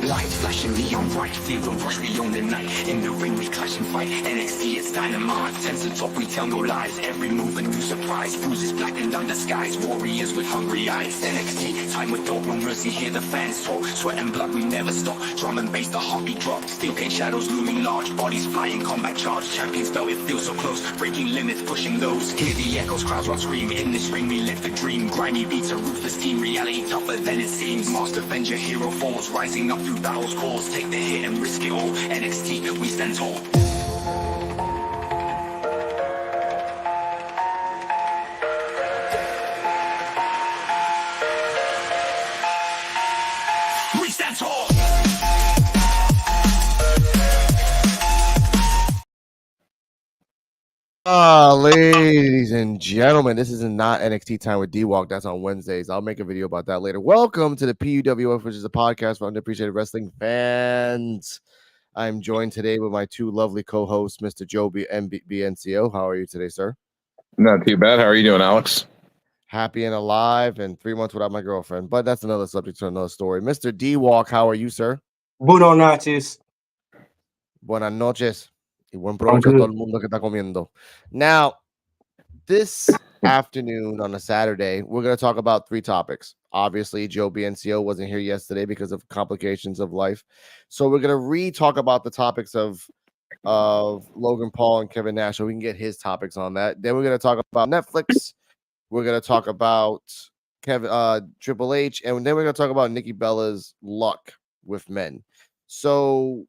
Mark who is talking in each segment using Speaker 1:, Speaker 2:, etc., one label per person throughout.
Speaker 1: Lights flashing neon bright, feel the rush, we own the night. In the ring we clash and fight, NXT it's dynamite. Sense the top, we tell no lies, every move a new surprise. Bruises blackened under skies, warriors with hungry eyes. NXT, time with dog, no mercy, hear the fans talk. Sweat and blood, we never stop, drum and bass, the heartbeat drop. Steel cage shadows looming large, bodies flying, combat charge. Champions belt, it feels so close, breaking limits, pushing lows. Hear the echoes, crowds run scream, in this ring we live the dream. Grimy beats, a ruthless team, reality tougher than it seems. Master Avenger, hero falls, rising up through battles calls. Take the hit and risk it all, NXT, we stand tall. We stand tall.
Speaker 2: Ladies and gentlemen, this is not NXT Time with D-Walk. That's on Wednesdays. I'll make a video about that later. Welcome to the PUWF, which is a podcast for underappreciated wrestling fans. I'm joined today with my two lovely co-hosts, Mr. Joe BNCO. How are you today, sir?
Speaker 3: Not too bad. How are you doing, Alex?
Speaker 2: Happy and alive, and 3 months without my girlfriend. But that's another subject to another story. Mr. D-Walk, how are you, sir?
Speaker 4: Buenas noches.
Speaker 2: Buenas noches. Y buen provecho a todo el mundo que está comiendo. Now, this afternoon on a Saturday, we're going to talk about 3 topics. Obviously, Joe BNCO wasn't here yesterday because of complications of life. So we're going to re-talk about the topics of Logan Paul and Kevin Nash, so we can get his topics on that. Then we're going to talk about Netflix. We're going to talk about Triple H, and then we're going to talk about Nikki Bella's luck with men. So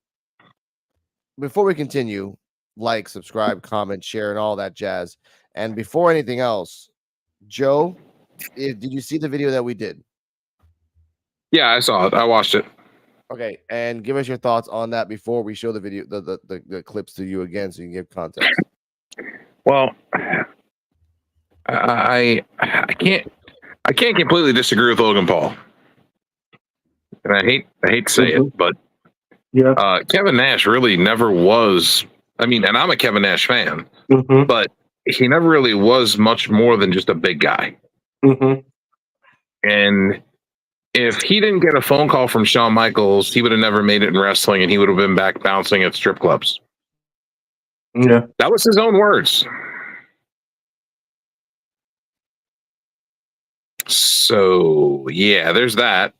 Speaker 2: before we continue, like, subscribe, comment, share, and all that jazz. And before anything else, Joe, did you see the video that we did?
Speaker 3: Yeah, I saw it. I watched it.
Speaker 2: Okay, and give us your thoughts on that before we show the video, the clips to you again, so you can give context.
Speaker 3: Well, I can't completely disagree with Logan Paul, and I hate to say it, but
Speaker 4: Yeah.
Speaker 3: Kevin Nash really never was. I mean, and I'm a Kevin Nash fan, but he never really was much more than just a big guy. And if he didn't get a phone call from Shawn Michaels, he would have never made it in wrestling, and he would have been back bouncing at strip clubs.
Speaker 4: Yeah.
Speaker 3: That was his own words. So yeah, there's that.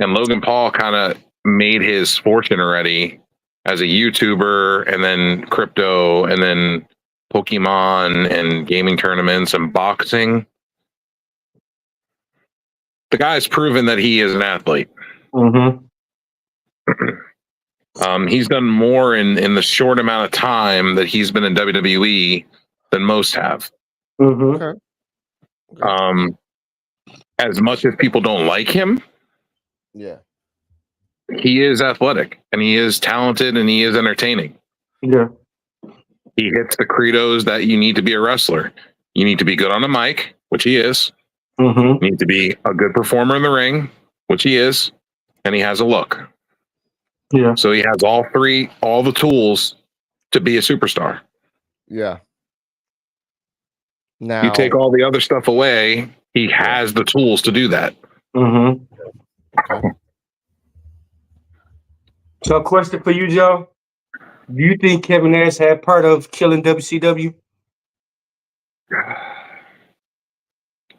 Speaker 3: And Logan Paul kind of made his fortune already as a YouTuber, and then crypto, and then Pokemon, and gaming tournaments, and boxing. The guy's proven that he is an athlete. He's done more in the short amount of time that he's been in WWE than most have.
Speaker 2: Okay.
Speaker 3: As much as people don't like him,
Speaker 2: Yeah.
Speaker 3: he is athletic, and he is talented, and he is entertaining.
Speaker 4: Yeah.
Speaker 3: He hits the credos that you need to be a wrestler. You need to be good on a mic, which he is. You need to be a good performer in the ring, which he is. And he has a look.
Speaker 4: Yeah.
Speaker 3: So he has all the tools to be a superstar.
Speaker 2: Yeah. Now
Speaker 3: You take all the other stuff away, he has the tools to do that.
Speaker 2: Okay.
Speaker 4: So, a question for you, Joe. Do you think Kevin Nash had part of killing WCW?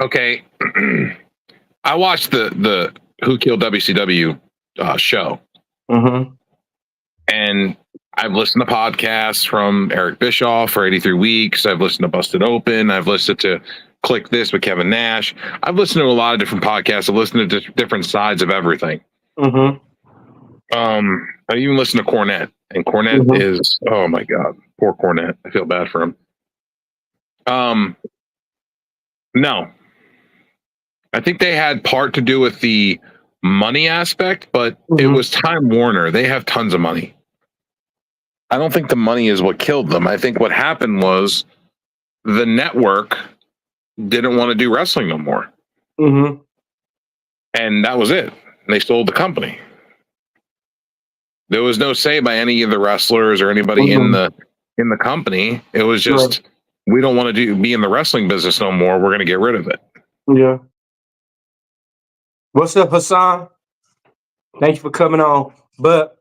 Speaker 3: Okay. I watched the Who Killed WCW show. And I've listened to podcasts from Eric Bischoff for 83 Weeks. I've listened to Busted Open. I've listened to Click This with Kevin Nash. I've listened to a lot of different podcasts. I've listened to different sides of everything. I even listened to Cornette. And Cornette is, oh my God, poor Cornette. I feel bad for him. No. I think they had part to do with the money aspect, but it was Time Warner. They have tons of money. I don't think the money is what killed them. I think what happened was the network didn't want to do wrestling no more. And that was it. They sold the company. There was no say by any of the wrestlers or anybody in the company. It was just, we don't want to be in the wrestling business no more. We're going to get rid of it.
Speaker 4: Yeah. What's up, Hassan? Thank you for coming on. But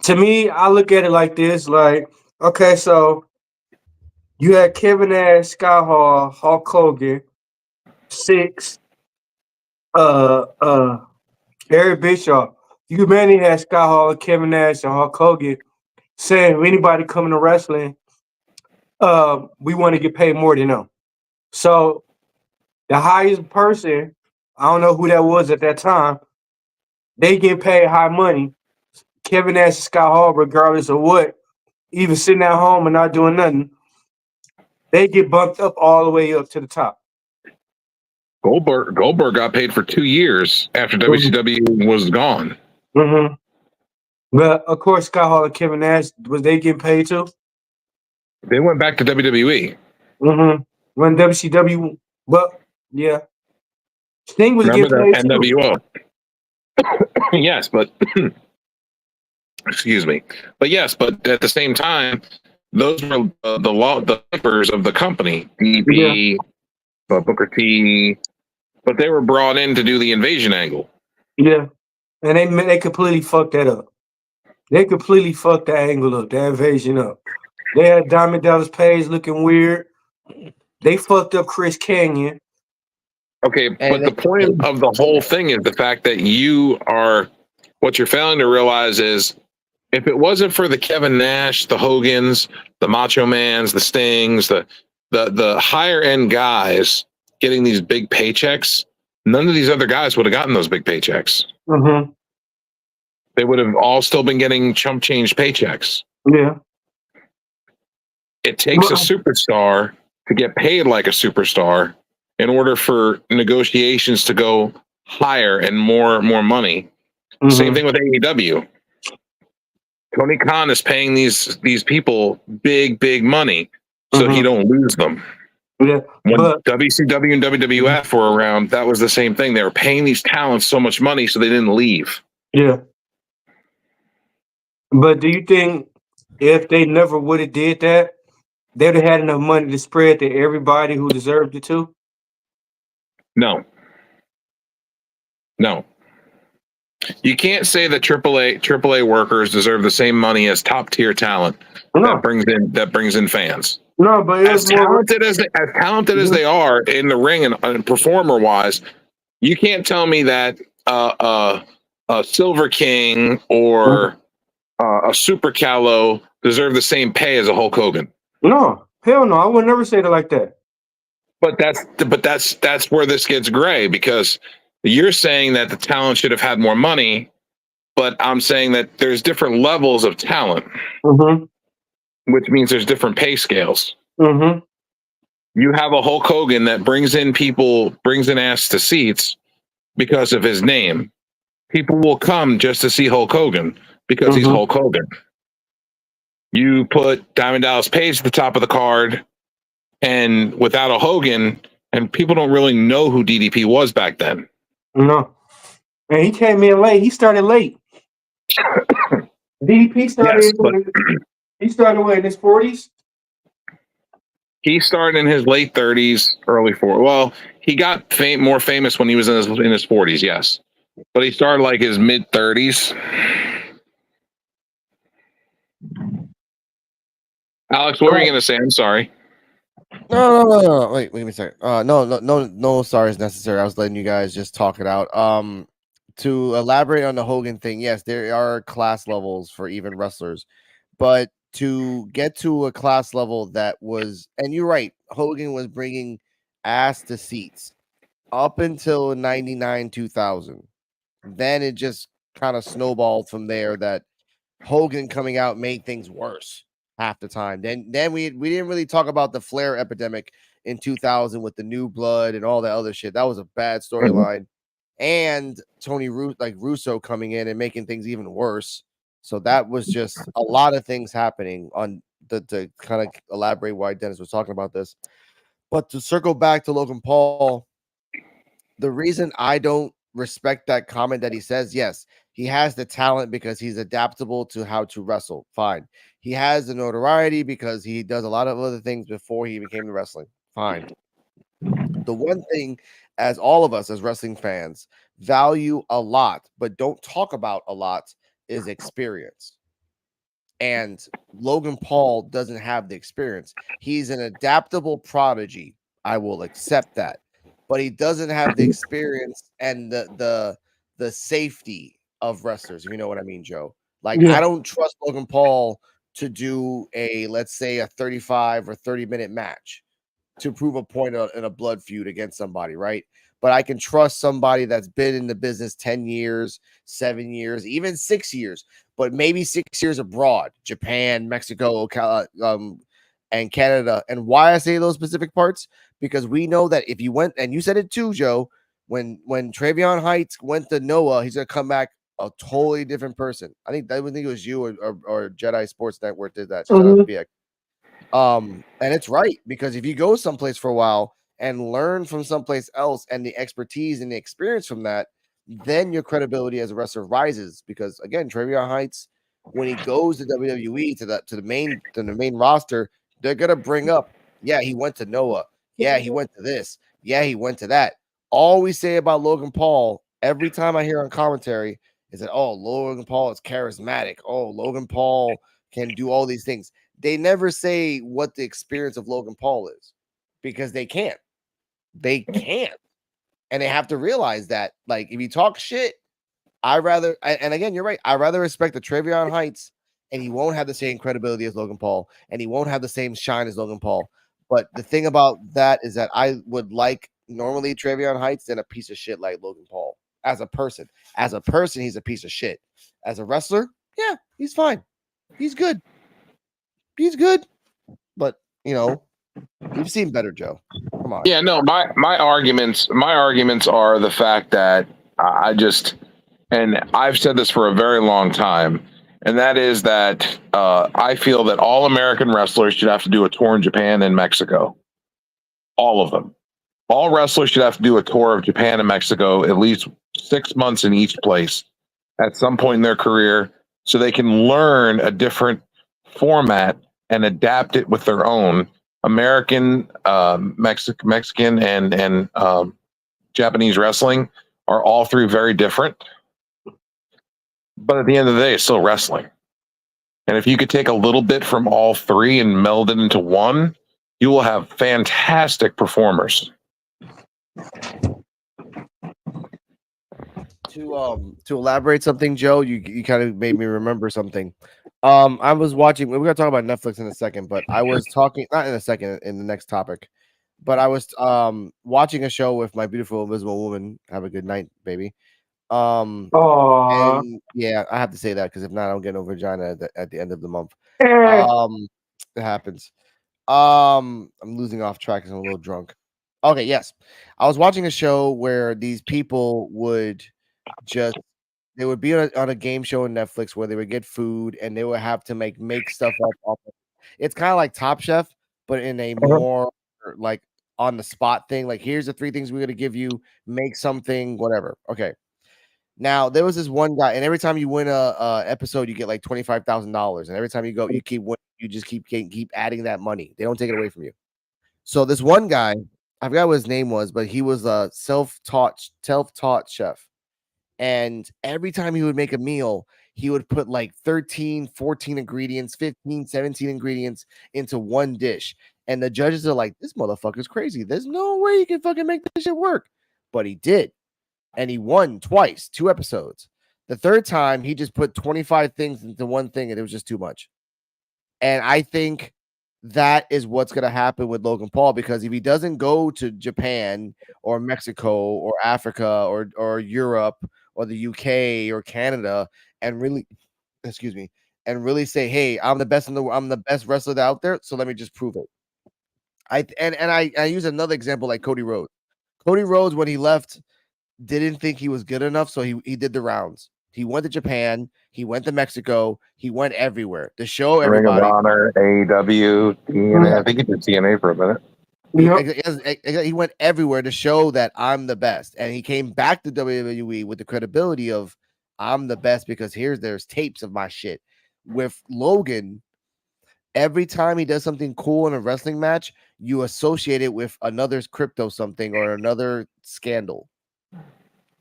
Speaker 4: to me, I look at it like this: like, okay, so you had Kevin Nash, Scott Hall, Hulk Hogan, Six, uh, Eric Bischoff. You mainly had Scott Hall, Kevin Nash, and Hulk Hogan saying, if anybody coming to wrestling, we want to get paid more than them. So the highest person, I don't know who that was at that time, they get paid high money. Kevin Nash and Scott Hall, regardless of what, even sitting at home and not doing nothing, they get bumped up all the way up to the top.
Speaker 3: Goldberg got paid for 2 years after WCW was gone.
Speaker 4: Mm-hmm. But of course, Scott Hall and Kevin Nash, was they getting paid too?
Speaker 3: They went back to WWE.
Speaker 4: Mm-hmm. When WCW, but yeah, Sting was
Speaker 3: Remember
Speaker 4: getting
Speaker 3: that
Speaker 4: paid too.
Speaker 3: NWO? Yes, but excuse me. But yes, but at the same time, those were the members of the company, DP, Booker T, but they were brought in to do the invasion angle.
Speaker 4: Yeah, and they completely fucked that up. They completely fucked that angle up, that invasion up. They had Diamond Dallas Page looking weird. They fucked up Chris Canyon.
Speaker 3: Okay, but the point of the whole thing is the fact that what you're failing to realize is if it wasn't for the Kevin Nash, the Hogans, the Macho Mans, the Stings, the higher end guys getting these big paychecks, none of these other guys would have gotten those big paychecks.
Speaker 4: Mm-hmm.
Speaker 3: They would have all still been getting chump change paychecks.
Speaker 4: Yeah.
Speaker 3: It takes a superstar to get paid like a superstar in order for negotiations to go higher and more money.
Speaker 4: Mm-hmm.
Speaker 3: Same thing with AEW. Tony Khan is paying these people big money so he don't lose them.
Speaker 4: Yeah.
Speaker 3: When WCW and WWF were around, that was the same thing. They were paying these talents so much money so they didn't leave.
Speaker 4: Yeah. But do you think if they never would have did that, they would have had enough money to spread to everybody who deserved it too?
Speaker 3: No. You can't say that AAA workers deserve the same money as top tier talent that brings in fans.
Speaker 4: No, but
Speaker 3: as talented as they are in the ring and performer wise, you can't tell me that a Silver King or a Super Callow deserve the same pay as a Hulk Hogan.
Speaker 4: No, hell no, I would never say it like that.
Speaker 3: But that's where this gets gray, because you're saying that the talent should have had more money, but I'm saying that there's different levels of talent, which means there's different pay scales. You have a Hulk Hogan that brings in ass to seats because of his name. People will come just to see Hulk Hogan because he's Hulk Hogan. You put Diamond Dallas Page at the top of the card, and without a Hogan, and people don't really know who DDP was back then.
Speaker 4: No. And he came in late. He started late. DDP started he started in his 40s?
Speaker 3: He started in his late 30s, early 40s. Well, he got more famous when he was in his 40s, yes. But he started like his mid 30s. Alex, what were you going to say? I'm sorry.
Speaker 2: No. Wait a second. No. Sorry, is necessary. I was letting you guys just talk it out. To elaborate on the Hogan thing, yes, there are class levels for even wrestlers, but to get to a class level that was, and you're right, Hogan was bringing ass to seats up until 99, 2000. Then it just kind of snowballed from there. That Hogan coming out made things worse half the time. Then we didn't really talk about the Flair epidemic in 2000 with the new blood and all that other shit. That was a bad storyline. And Tony Russo coming in and making things even worse. So that was just a lot of things happening on to kind of elaborate why Dennis was talking about this. But to circle back to Logan Paul, the reason I don't respect that comment that he says, yes, he has the talent because he's adaptable to how to wrestle. Fine. He has the notoriety because he does a lot of other things before he became the wrestling. Fine. the one thing, as all of us as wrestling fans value a lot, but don't talk about a lot, is experience. And Logan Paul doesn't have the experience. He's an adaptable prodigy. I will accept that. But he doesn't have the experience and the safety of wrestlers, if you know what I mean, Joe. Like,
Speaker 4: Yeah.
Speaker 2: I don't trust Logan Paul to do a, let's say, a 35 or 30-minute match to prove a point in a blood feud against somebody, right? But I can trust somebody that's been in the business 10 years, 7 years, even 6 years, but maybe 6 years abroad, Japan, Mexico, and Canada. And why I say those specific parts, because we know that if you went, and you said it too, Joe, when Travion Heights went to Noah, he's gonna come back a totally different person. I think it was you or Jedi Sports Network did that. Shout out BX. And it's right, because if you go someplace for a while and learn from someplace else and the expertise and the experience from that, then your credibility as a wrestler rises. Because again, Travion Heights, when he goes to WWE to the main roster, they're gonna bring up, yeah, he went to Noah, yeah, he went to this, yeah, he went to that. All we say about Logan Paul every time I hear on commentary is that, oh, Logan Paul is charismatic, oh, Logan Paul can do all these things. They never say what the experience of Logan Paul is, because they can't. They can't. And they have to realize that, like, if you talk shit, and again, you're right, I rather respect the Travion Heights, and he won't have the same credibility as Logan Paul, and he won't have the same shine as Logan Paul. But the thing about that is that I would like normally Travion Heights than a piece of shit like Logan Paul as a person. As a person, he's a piece of shit. As a wrestler, yeah, he's fine. He's good. He's good. But, we've seen better, Joe. Come on.
Speaker 3: Yeah, no, my arguments are the fact that I just, and I've said this for a very long time, and that is that I feel that all American wrestlers should have to do a tour in Japan and Mexico. All of them. All wrestlers should have to do a tour of Japan and Mexico, at least 6 months in each place at some point in their career, so they can learn a different format and adapt it with their own. American, Mexican, and Japanese wrestling are all three very different. But at the end of the day, it's still wrestling. And if you could take a little bit from all three and meld it into one, you will have fantastic performers.
Speaker 2: To elaborate something, Joe, you kind of made me remember something. I was watching. We're gonna talk about Netflix in a second, but I was talking, not in a second, in the next topic. But I was watching a show with my beautiful invisible woman. Have a good night, baby.
Speaker 4: Aww.
Speaker 2: And yeah, I have to say that, because if not, I'll get no vagina at the end of the month.
Speaker 4: Eh.
Speaker 2: It happens. I'm losing off track because I'm a little drunk. Okay, yes. I was watching a show where these people would they would be on a game show on Netflix where they would get food and they would have to make stuff up off of. It's kind of like Top Chef, but in a more like on the spot thing. Like, here's the 3 things we're gonna give you, make something, whatever. Okay. Now there was this one guy, and every time you win a episode, you get like $25,000, and every time you go, you keep winning, you just keep adding that money. They don't take it away from you. So this one guy, I forgot what his name was, but he was a self-taught chef. And every time he would make a meal, he would put like 13, 14 ingredients, 15, 17 ingredients into one dish. And the judges are like, this motherfucker's crazy. There's no way you can fucking make this shit work. But he did. And he won twice, 2 episodes. The third time, he just put 25 things into one thing, and it was just too much. And I think that is what's going to happen with Logan Paul, because if he doesn't go to Japan or Mexico or Africa or Europe or the UK or Canada and really, excuse me, and really say, hey, I'm the best in the world, I'm the best wrestler out there, so let me just prove it. I use another example like Cody Rhodes. Cody Rhodes, when he left, didn't think he was good enough, so he did the rounds. He went to Japan, he went to Mexico, he went everywhere to show everybody.
Speaker 3: Ring of Honor, AEW, TNA. I think he did TNA for a minute.
Speaker 2: He went everywhere to show that I'm the best, and he came back to WWE with the credibility of I'm the best, because there's tapes of my shit. With Logan, every time he does something cool in a wrestling match, you associate it with another crypto something or another scandal.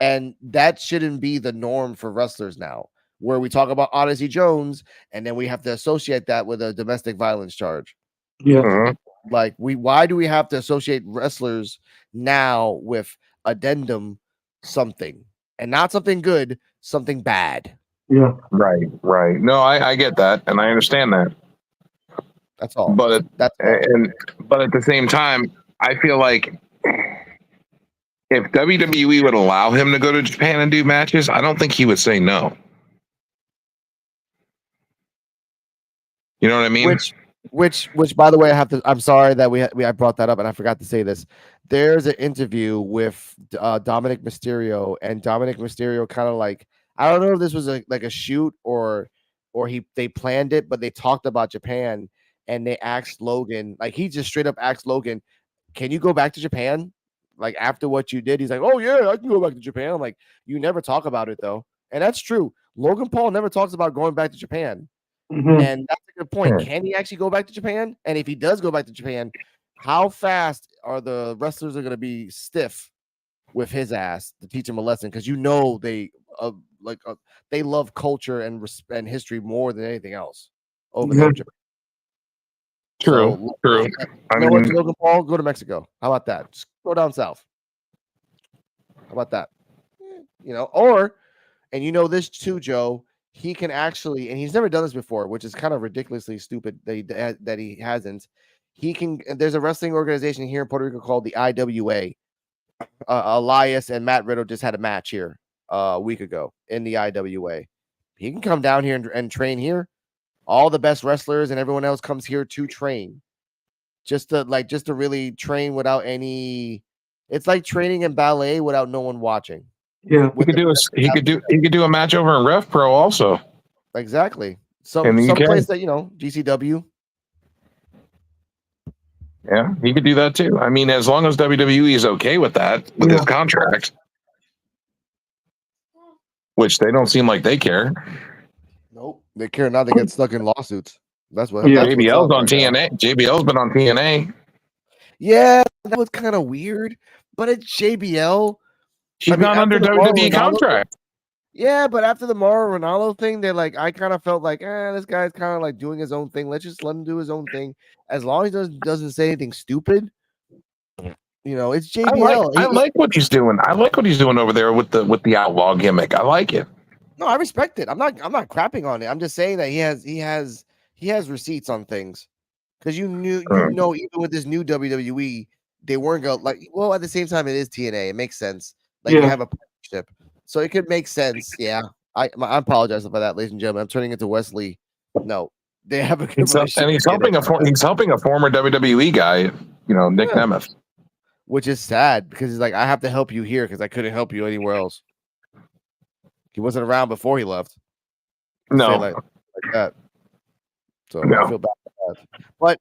Speaker 2: And that shouldn't be the norm for wrestlers now, where we talk about Odyssey Jones and then we have to associate that with a domestic violence charge.
Speaker 4: Yeah.
Speaker 3: Mhm.
Speaker 2: Like, why do we have to associate wrestlers now with addendum something, and not something good, something bad?
Speaker 4: Yeah.
Speaker 3: Right. No, I get that, and I understand that.
Speaker 2: That's all.
Speaker 3: But
Speaker 2: That's all.
Speaker 3: but at the same time, I feel like if WWE would allow him to go to Japan and do matches, I don't think he would say no. You know what I mean?
Speaker 2: Which, by the way, I'm sorry that I brought that up and I forgot to say this. There's an interview with Dominic Mysterio, and Dominic Mysterio kind of like, I don't know if this was like a shoot or they planned it, but they talked about Japan and they asked Logan, like he just straight up asked Logan, can you go back to Japan? Like after what you did, he's like, oh yeah, I can go back to Japan. I'm like, you never talk about it though. And that's true. Logan Paul never talks about going back to Japan.
Speaker 4: Mhm.
Speaker 2: And that's a good point. Can he actually go back to Japan? And if he does go back to Japan, how fast are the wrestlers are going to be stiff with his ass to teach him a lesson? Because they love culture and history more than anything else over there in Japan.
Speaker 3: True.
Speaker 2: You know what, Logan Paul, go to Mexico. How about that? Just go down south. How about that? You know, and you know this too, Joe. He can actually, and he's never done this before, which is kind of ridiculously stupid that he hasn't. He can. There's a wrestling organization here in Puerto Rico called the IWA. Elias and Matt Riddle just had a match here a week ago in the IWA. He can come down here and train here. All the best wrestlers and everyone else comes here to train, just to really train without any. It's like training in ballet without no one watching.
Speaker 4: Yeah.
Speaker 3: He could do a match over in Rev Pro also.
Speaker 2: Exactly.
Speaker 3: In the
Speaker 2: Some
Speaker 3: UK.
Speaker 2: place that, you know, GCW.
Speaker 3: Yeah, he could do that too. I mean, as long as WWE is okay with that, with his contract, which they don't seem like they care.
Speaker 2: Nope. They care not to get stuck in lawsuits. That's what.
Speaker 4: Yeah.
Speaker 2: That's what's
Speaker 3: JBL's
Speaker 2: up
Speaker 3: on
Speaker 2: right now.
Speaker 3: TNA. JBL's been on TNA.
Speaker 2: Yeah, that was kind of weird. But it's JBL.
Speaker 3: She's not under WWE contract.
Speaker 2: Yeah, but after the Mauro Ronaldo thing, they're like, I kind of felt like, this guy's kind of like doing his own thing. Let's just let him do his own thing. As long as he doesn't say anything stupid. You know, it's JBL.
Speaker 3: I like what he's doing. I like what he's doing over there with the outlaw gimmick. I like it.
Speaker 2: No, I respect it. I'm not crapping on it. I'm just saying that he has receipts on things. Because you know, even with this new WWE, they weren't going like, well, at the same time, it is TNA. It makes sense. Like you have a partnership. So it could make sense. Yeah. I apologize for that, ladies and gentlemen. I'm turning into Wesley. No, they have a good relationship.
Speaker 3: And he's helping a former WWE guy, you know, Nick Nemeth.
Speaker 2: Which is sad because he's like, I have to help you here because I couldn't help you anywhere else. He wasn't around before he left.
Speaker 3: No.
Speaker 2: Like that. So I feel bad for that. But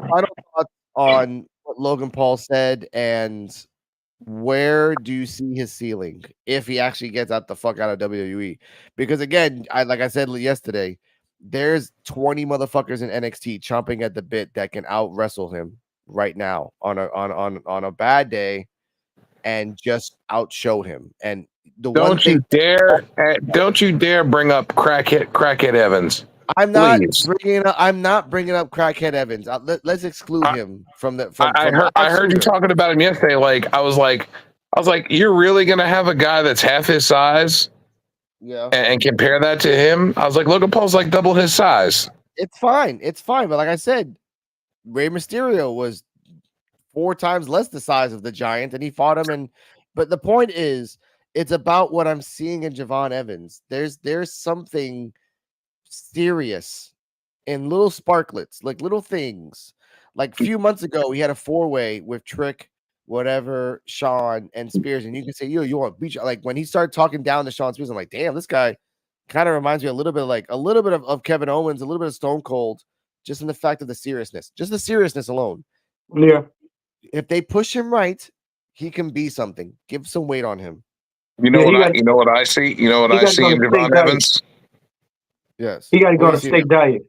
Speaker 2: final thoughts on what Logan Paul said, and where do you see his ceiling if he actually gets out the fuck out of WWE? Because again, like I said yesterday, there's 20 motherfuckers in NXT chomping at the bit that can out wrestle him right now on a bad day and just outshow him. And don't you dare
Speaker 3: bring up crackhead Evans.
Speaker 2: I'm not bringing up crackhead Evans. Let's exclude him from the.
Speaker 3: I heard you talking about him yesterday. Like I was like, you're really gonna have a guy that's half his size, and compare that to him? I was like, Logan Paul's like double his size.
Speaker 2: It's fine. But like I said, Rey Mysterio was 4 times less the size of the giant, and he fought him. But the point is, it's about what I'm seeing in Javon Evans. There's something serious in little sparklets, like little things. Like a few months ago, he had a 4-way with Trick, whatever, Sean, and Spears, and you can say, you want beach. Like when he started talking down to Sean Spears, I'm like, damn, this guy kind of reminds me a little bit of Kevin Owens, a little bit of Stone Cold, just in the fact of the seriousness, just the seriousness alone.
Speaker 4: Yeah.
Speaker 2: If they push him right, he can be something. Give some weight on him.
Speaker 3: You know what I see? You know what I see in Javon Evans?
Speaker 2: Yes.
Speaker 4: He got to go on a steak diet.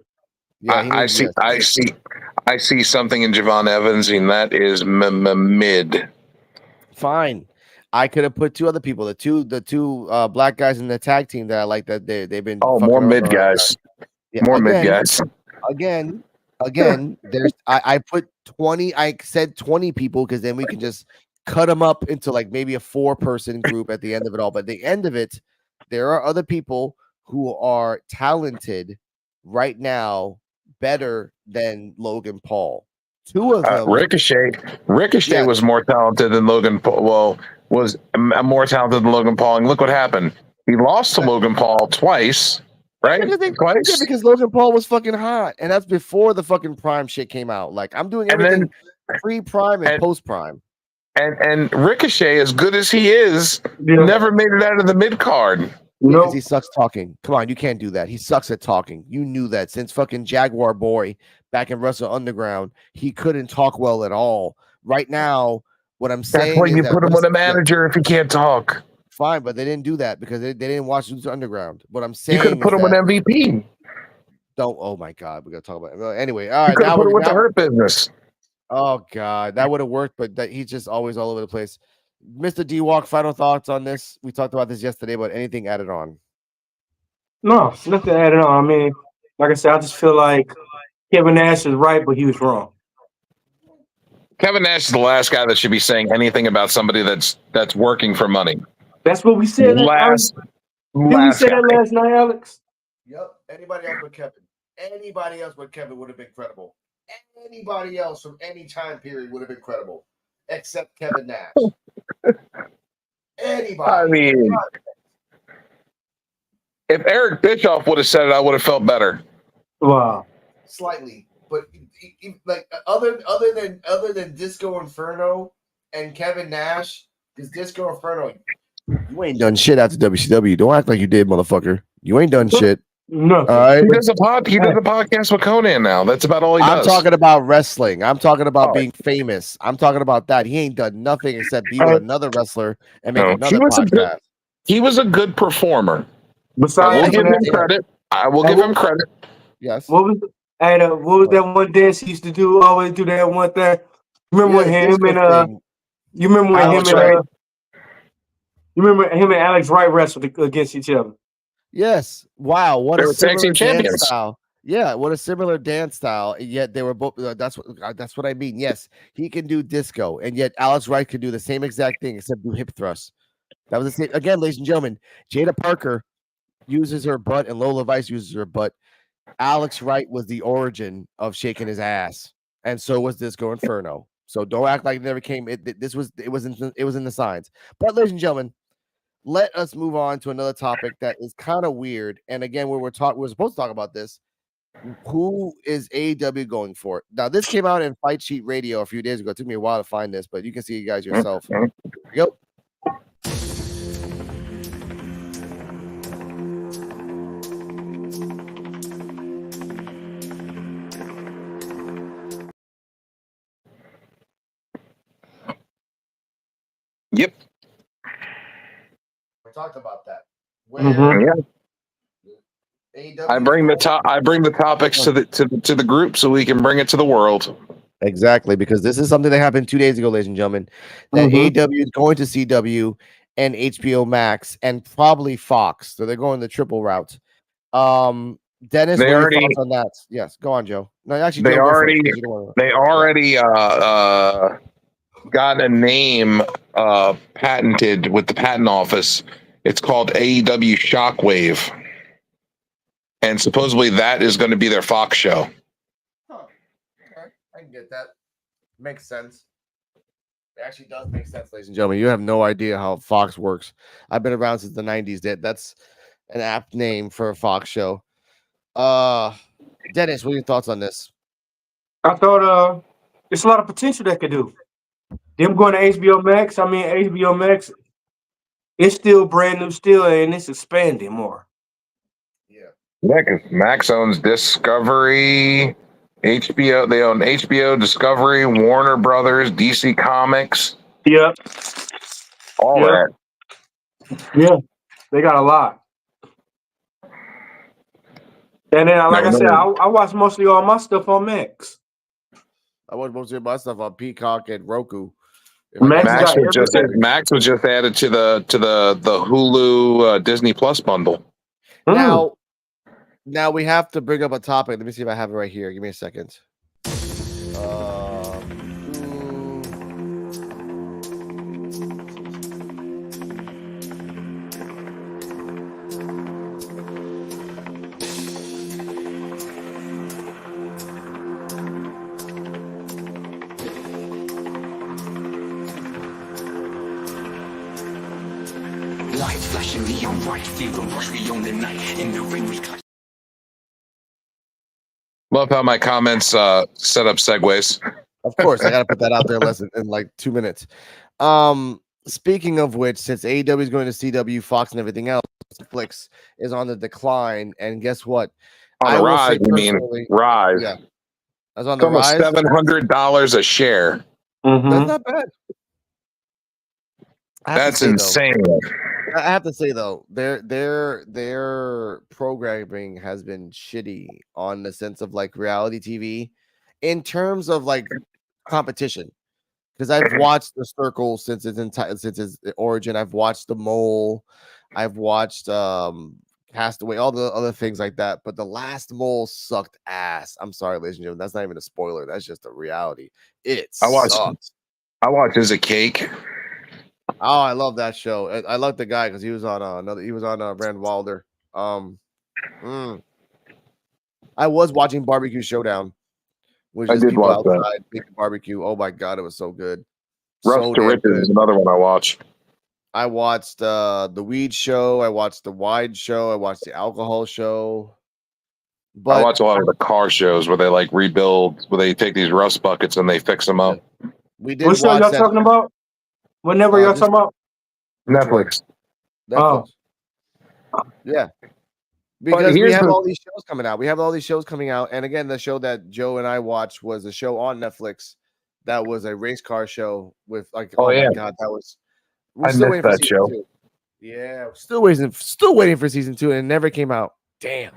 Speaker 2: Yeah, he needs, yes.
Speaker 3: I see something in Javon Evans, and that is mid.
Speaker 2: Fine. I could have put two other people, the two black guys in the tag team that I like that they've been
Speaker 3: Oh,
Speaker 2: fucking
Speaker 3: more
Speaker 2: around.
Speaker 3: mid guys.
Speaker 2: Yeah,
Speaker 3: More mid guys.
Speaker 2: again, there's I put 20, I said 20 people because then we can just cut them up into like maybe a 4-person group at the end of it all. But at the end of it, there are other people who are talented right now, better than Logan Paul. Two of them.
Speaker 3: Ricochet
Speaker 2: Yeah.
Speaker 3: was more talented than Logan Paul. Well, was more talented than Logan Paul. And look what happened. He lost to Logan Paul twice, right? Twice.
Speaker 2: Because Logan Paul was fucking hot. And that's before the fucking Prime shit came out. Like, I'm doing
Speaker 3: And
Speaker 2: everything pre-Prime and post-Prime.
Speaker 3: And Ricochet, as good as he is, never made it out of the mid card.
Speaker 2: Because he sucks talking. Come on, you can't do that. He sucks at talking. You knew that since fucking Jaguar Boy back in Wrestle Underground. He couldn't talk well at all. Right now, what I'm saying
Speaker 3: that's why
Speaker 2: is
Speaker 3: you put him with a manager if he can't talk.
Speaker 2: Fine, but they didn't do that because they didn't watch Wrestle Underground. What I'm saying,
Speaker 3: you could have put him with MVP.
Speaker 2: Don't. Oh my God, we gotta talk about it. Well, anyway. All right,
Speaker 3: you could have put him with the Hurt Business.
Speaker 2: Oh God, that would have worked, but he's just always all over the place. Mr. D-Walk, final thoughts on this? We talked about this yesterday, but anything added on?
Speaker 4: No, nothing added on. I mean, like I said, I just feel like Kevin Nash is right, but he was wrong.
Speaker 3: Kevin Nash is the last guy that should be saying anything about somebody that's working for money.
Speaker 4: That's what we said. Didn't we say that last night, Alex?
Speaker 2: Yep. Anybody else but Kevin? Anybody else but Kevin would have been credible. Anybody else from any time period would have been credible, except Kevin Nash. Anybody.
Speaker 3: I mean, if Eric Bischoff would have said it, I would have felt better.
Speaker 4: Wow.
Speaker 2: Slightly, but like other than Disco Inferno and Kevin Nash, because Disco Inferno, you ain't done shit after WCW. Don't act like you did, motherfucker. You ain't done shit.
Speaker 4: No.
Speaker 2: All right.
Speaker 3: He does a podcast with Conan now. That's about all he does.
Speaker 2: I'm talking about wrestling. I'm talking about being famous. I'm talking about that. He ain't done nothing except be with another wrestler and make another podcast.
Speaker 3: He was a good performer.
Speaker 4: Besides,
Speaker 3: I will give him credit. I will give him credit.
Speaker 2: Yes.
Speaker 4: What was that one dance he used to do? Always do that one thing. Remember when him and you remember when
Speaker 3: Alex
Speaker 4: him and you remember him and Alex Wright wrestled against each other?
Speaker 2: Yes. Wow. What a similar
Speaker 3: champions.
Speaker 2: Dance style. Yeah. What a similar dance style. Yet they were both. That's what I mean. Yes, he can do disco, and yet Alex Wright could do the same exact thing except do hip thrusts. That was the same. Again, ladies and gentlemen, Jada Parker uses her butt and Lola Vice uses her butt. Alex Wright was the origin of shaking his ass, and so was Disco Inferno. So don't act like it never came. It was in the signs. But ladies and gentlemen, let us move on to another topic that is kind of weird. And again, we're supposed to talk about this. Who is AEW going for? Now, this came out in Fight Sheet Radio a few days ago. It took me a while to find this, but you can see you guys yourself. Here we go.
Speaker 3: Yep.
Speaker 2: We talked about that.
Speaker 3: I bring the topics to the group so we can bring it to the world.
Speaker 2: Exactly, because this is something that happened 2 days ago, ladies and gentlemen. That AEW is going to CW and HBO Max and probably Fox. So they're going the triple route. Dennis, what are your thoughts on that? Yes, go on, Joe. No, actually,
Speaker 3: they already got a name patented with the patent office. It's called AEW Shockwave, and supposedly that is going to be their Fox show.
Speaker 2: Huh. Okay, I can get that. Makes sense. It actually does make sense, ladies and gentlemen. You have no idea how Fox works. I've been around since the 90s. That's an apt name for a Fox show. Dennis, what are your thoughts on this?
Speaker 4: I thought there's a lot of potential that could do. Them going to HBO Max. I mean, HBO Max, it's still brand new, still, and it's expanding more.
Speaker 3: Yeah, because Max owns Discovery, HBO. They own HBO, Discovery, Warner Brothers, DC Comics.
Speaker 4: Yep.
Speaker 3: All that.
Speaker 4: Yeah, they got a lot. And then, like I
Speaker 3: Never
Speaker 4: said,
Speaker 3: know.
Speaker 4: I watch mostly all my stuff on Max.
Speaker 2: I watch most of my stuff on Peacock and Roku. If I
Speaker 4: Max
Speaker 2: got
Speaker 3: Max
Speaker 4: got
Speaker 3: was just
Speaker 4: everything.
Speaker 3: Max was just added to the Hulu Disney Plus bundle.
Speaker 2: now we have to bring up a topic. Let me see if I have it right here. Give me a second.
Speaker 1: Lights flashing neon bright, fever rush, we own the night. In the ring we clash.
Speaker 3: Love how my comments set up segues.
Speaker 2: Of course, I got to put that out there in like 2 minutes. Speaking of which, since AEW is going to CW, Fox, and everything else, Netflix is on the decline. And guess what?
Speaker 3: On the rise, you mean rise?
Speaker 2: Yeah, I was on
Speaker 3: It's
Speaker 2: the
Speaker 3: almost
Speaker 2: rise.
Speaker 3: $700 a share.
Speaker 2: That's not bad.
Speaker 3: That's insane.
Speaker 2: I have to say though, their programming has been shitty on the sense of like reality TV, in terms of like competition. Because I've watched The Circle since its origin. I've watched The Mole. I've watched Castaway, all the other things like that. But The Last Mole sucked ass. I'm sorry, ladies and gentlemen. That's not even a spoiler. That's just a reality. It sucked.
Speaker 3: I watched Is It Cake?
Speaker 2: Oh, I love that show. I love the guy because he was on Rand Wilder. I was watching Barbecue Showdown, which is people outside making barbecue. Oh my god, it was so good.
Speaker 3: Rough to Riches is another one I watched.
Speaker 2: I watched the Weed Show. I watched the Wide Show. I watched the Alcohol Show. But
Speaker 3: I watch a lot of the car shows where they like rebuild, where they take these rust buckets and they fix them up.
Speaker 2: We did.
Speaker 4: What show y'all talking about? Whenever y'all talking about?
Speaker 3: Netflix.
Speaker 2: Oh, yeah. Because we have all these shows coming out. And again, the show that Joe and I watched was a show on Netflix that was a race car show with like, oh my god, that was. We're still waiting for season 2. Yeah, still waiting for season 2, and it never came out. Damn.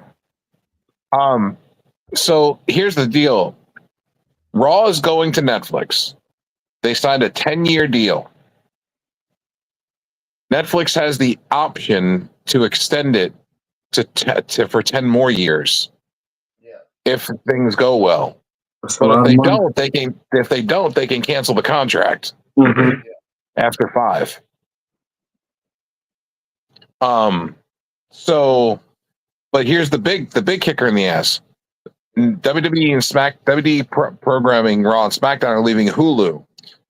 Speaker 3: So here's the deal. Raw is going to Netflix. They signed a 10-year deal. Netflix has the option to extend it for 10 more years.
Speaker 2: Yeah.
Speaker 3: If things go well. But if they don't, they can cancel the contract after 5. But here's the big kicker in the ass. WWE and WWE programming Raw and SmackDown are leaving Hulu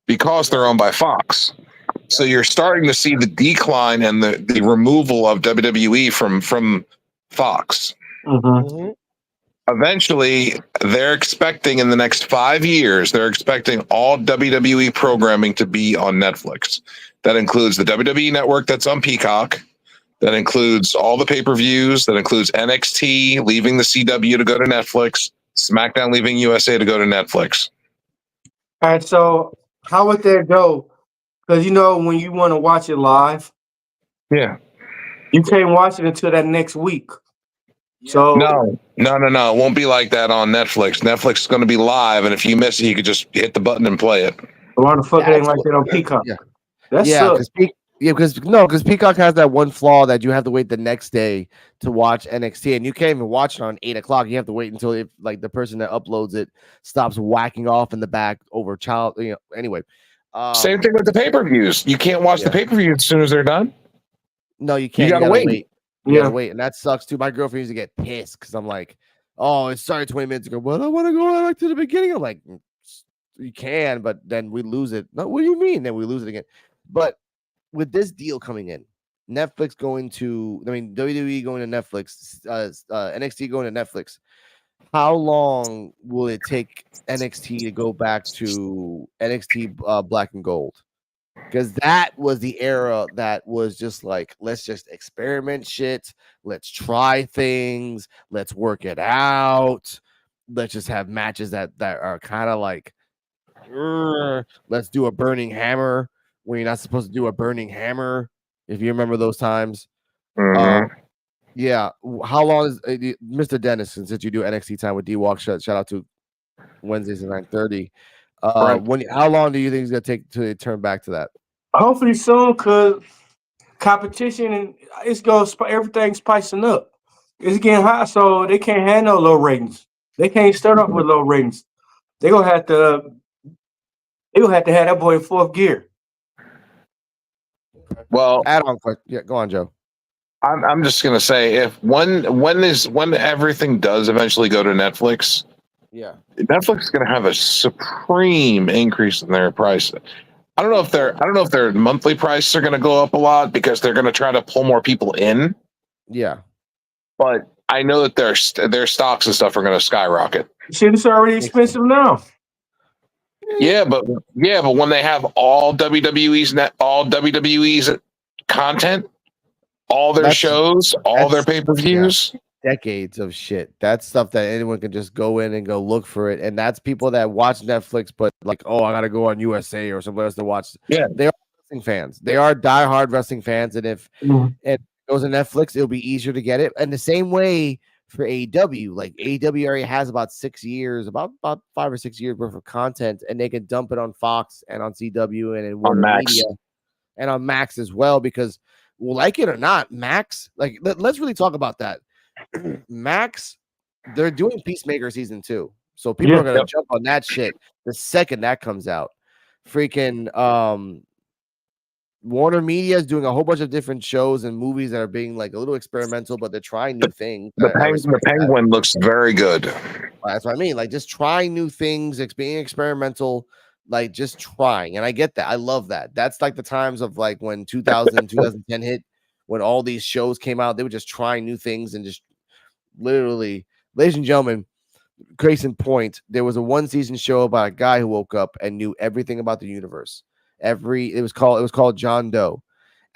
Speaker 3: because they're owned by Fox. So you're starting to see the decline and the removal of WWE from Fox. Eventually, they're expecting in the next 5 years, they're expecting all WWE programming to be on Netflix. That includes the WWE Network that's on Peacock. That includes all the pay-per-views. That includes NXT leaving the CW to go to Netflix. SmackDown leaving USA to go to Netflix.
Speaker 4: All right, so how would that go? Because when you want to watch it live, you can't watch it until that next week. So
Speaker 3: no, it won't be like that on Netflix. Netflix is going to be live, and if you miss it, you could just hit the button and play it.
Speaker 4: Why the fuck it ain't like that on Peacock?
Speaker 2: Because Peacock has that one flaw that you have to wait the next day to watch NXT, and you can't even watch it on 8:00. You have to wait until the person that uploads it stops whacking off in the back over child. Anyway,
Speaker 3: same thing with the pay-per-views. You can't watch the pay-per-views as soon as they're done.
Speaker 2: No, you can't.
Speaker 3: You gotta wait.
Speaker 2: You gotta wait, and that sucks too. My girlfriend used to get pissed because I'm like, "Oh, it started 20 minutes ago, but I want to go back to the beginning." I'm like, "You can, but then we lose it." No, what do you mean? Then we lose it again? But with this deal coming in, Netflix WWE going to Netflix, NXT going to Netflix, how long will it take NXT to go back to NXT Black and Gold? Because that was the era that was just like, let's just experiment shit. Let's try things. Let's work it out. Let's just have matches that are kind of like, let's do a burning hammer when you're not supposed to do a burning hammer. If you remember those times. Yeah. How long is Mr. Dennis? Since you do NXT time with D Walk, shout out to Wednesdays at 9:30.
Speaker 3: Correct.
Speaker 2: How long do you think it's gonna take to turn back to that?
Speaker 4: Hopefully soon, cause competition and it's going everything's spicing up. It's getting hot, so they can't have no low ratings. They can't start off with low ratings. They gonna have to. They gonna have to have that boy in fourth gear.
Speaker 3: Well,
Speaker 2: Add on question. Yeah, go on, Joe.
Speaker 3: I'm just gonna say if when everything does eventually go to Netflix,
Speaker 2: Yeah.
Speaker 3: Netflix is gonna have a supreme increase in their price. I don't know if their monthly prices are gonna go up a lot because they're gonna try to pull more people in,
Speaker 2: Yeah.
Speaker 3: but I know that their stocks and stuff are gonna skyrocket.
Speaker 4: Shit, it's already expensive now.
Speaker 3: Yeah, but when they have all WWE's content, all their
Speaker 2: That's
Speaker 3: shows, all their pay-per-views.
Speaker 2: decades of shit. That's stuff that anyone can just go in and go look for it. And that's people that watch Netflix, but like, oh, I gotta go on USA or somewhere else to watch.
Speaker 3: Yeah.
Speaker 2: They are wrestling fans. They are diehard wrestling fans. And if it goes on Netflix, it'll be easier to get it. And the same way for AEW, like AEW already has about 6 years, about 5 or 6 years worth of content, and they can dump it on Fox and on CW and in Warner Media and on Max as well, because well, like it or not, Max, like let's really talk about that. Max, they're doing Peacemaker season 2. So people are gonna jump on that shit the second that comes out. Freaking Warner Media is doing a whole bunch of different shows and movies that are being like a little experimental, but they're trying new things.
Speaker 3: The Penguin looks very good.
Speaker 2: That's what I mean. Like just trying new things, being experimental, like just trying. And I get that. I love that. That's like the times of like when 2010 hit, when all these shows came out, they were just trying new things and just literally, ladies and gentlemen, case in point, there was a 1-season show about a guy who woke up and knew everything about the universe. It was called John Doe.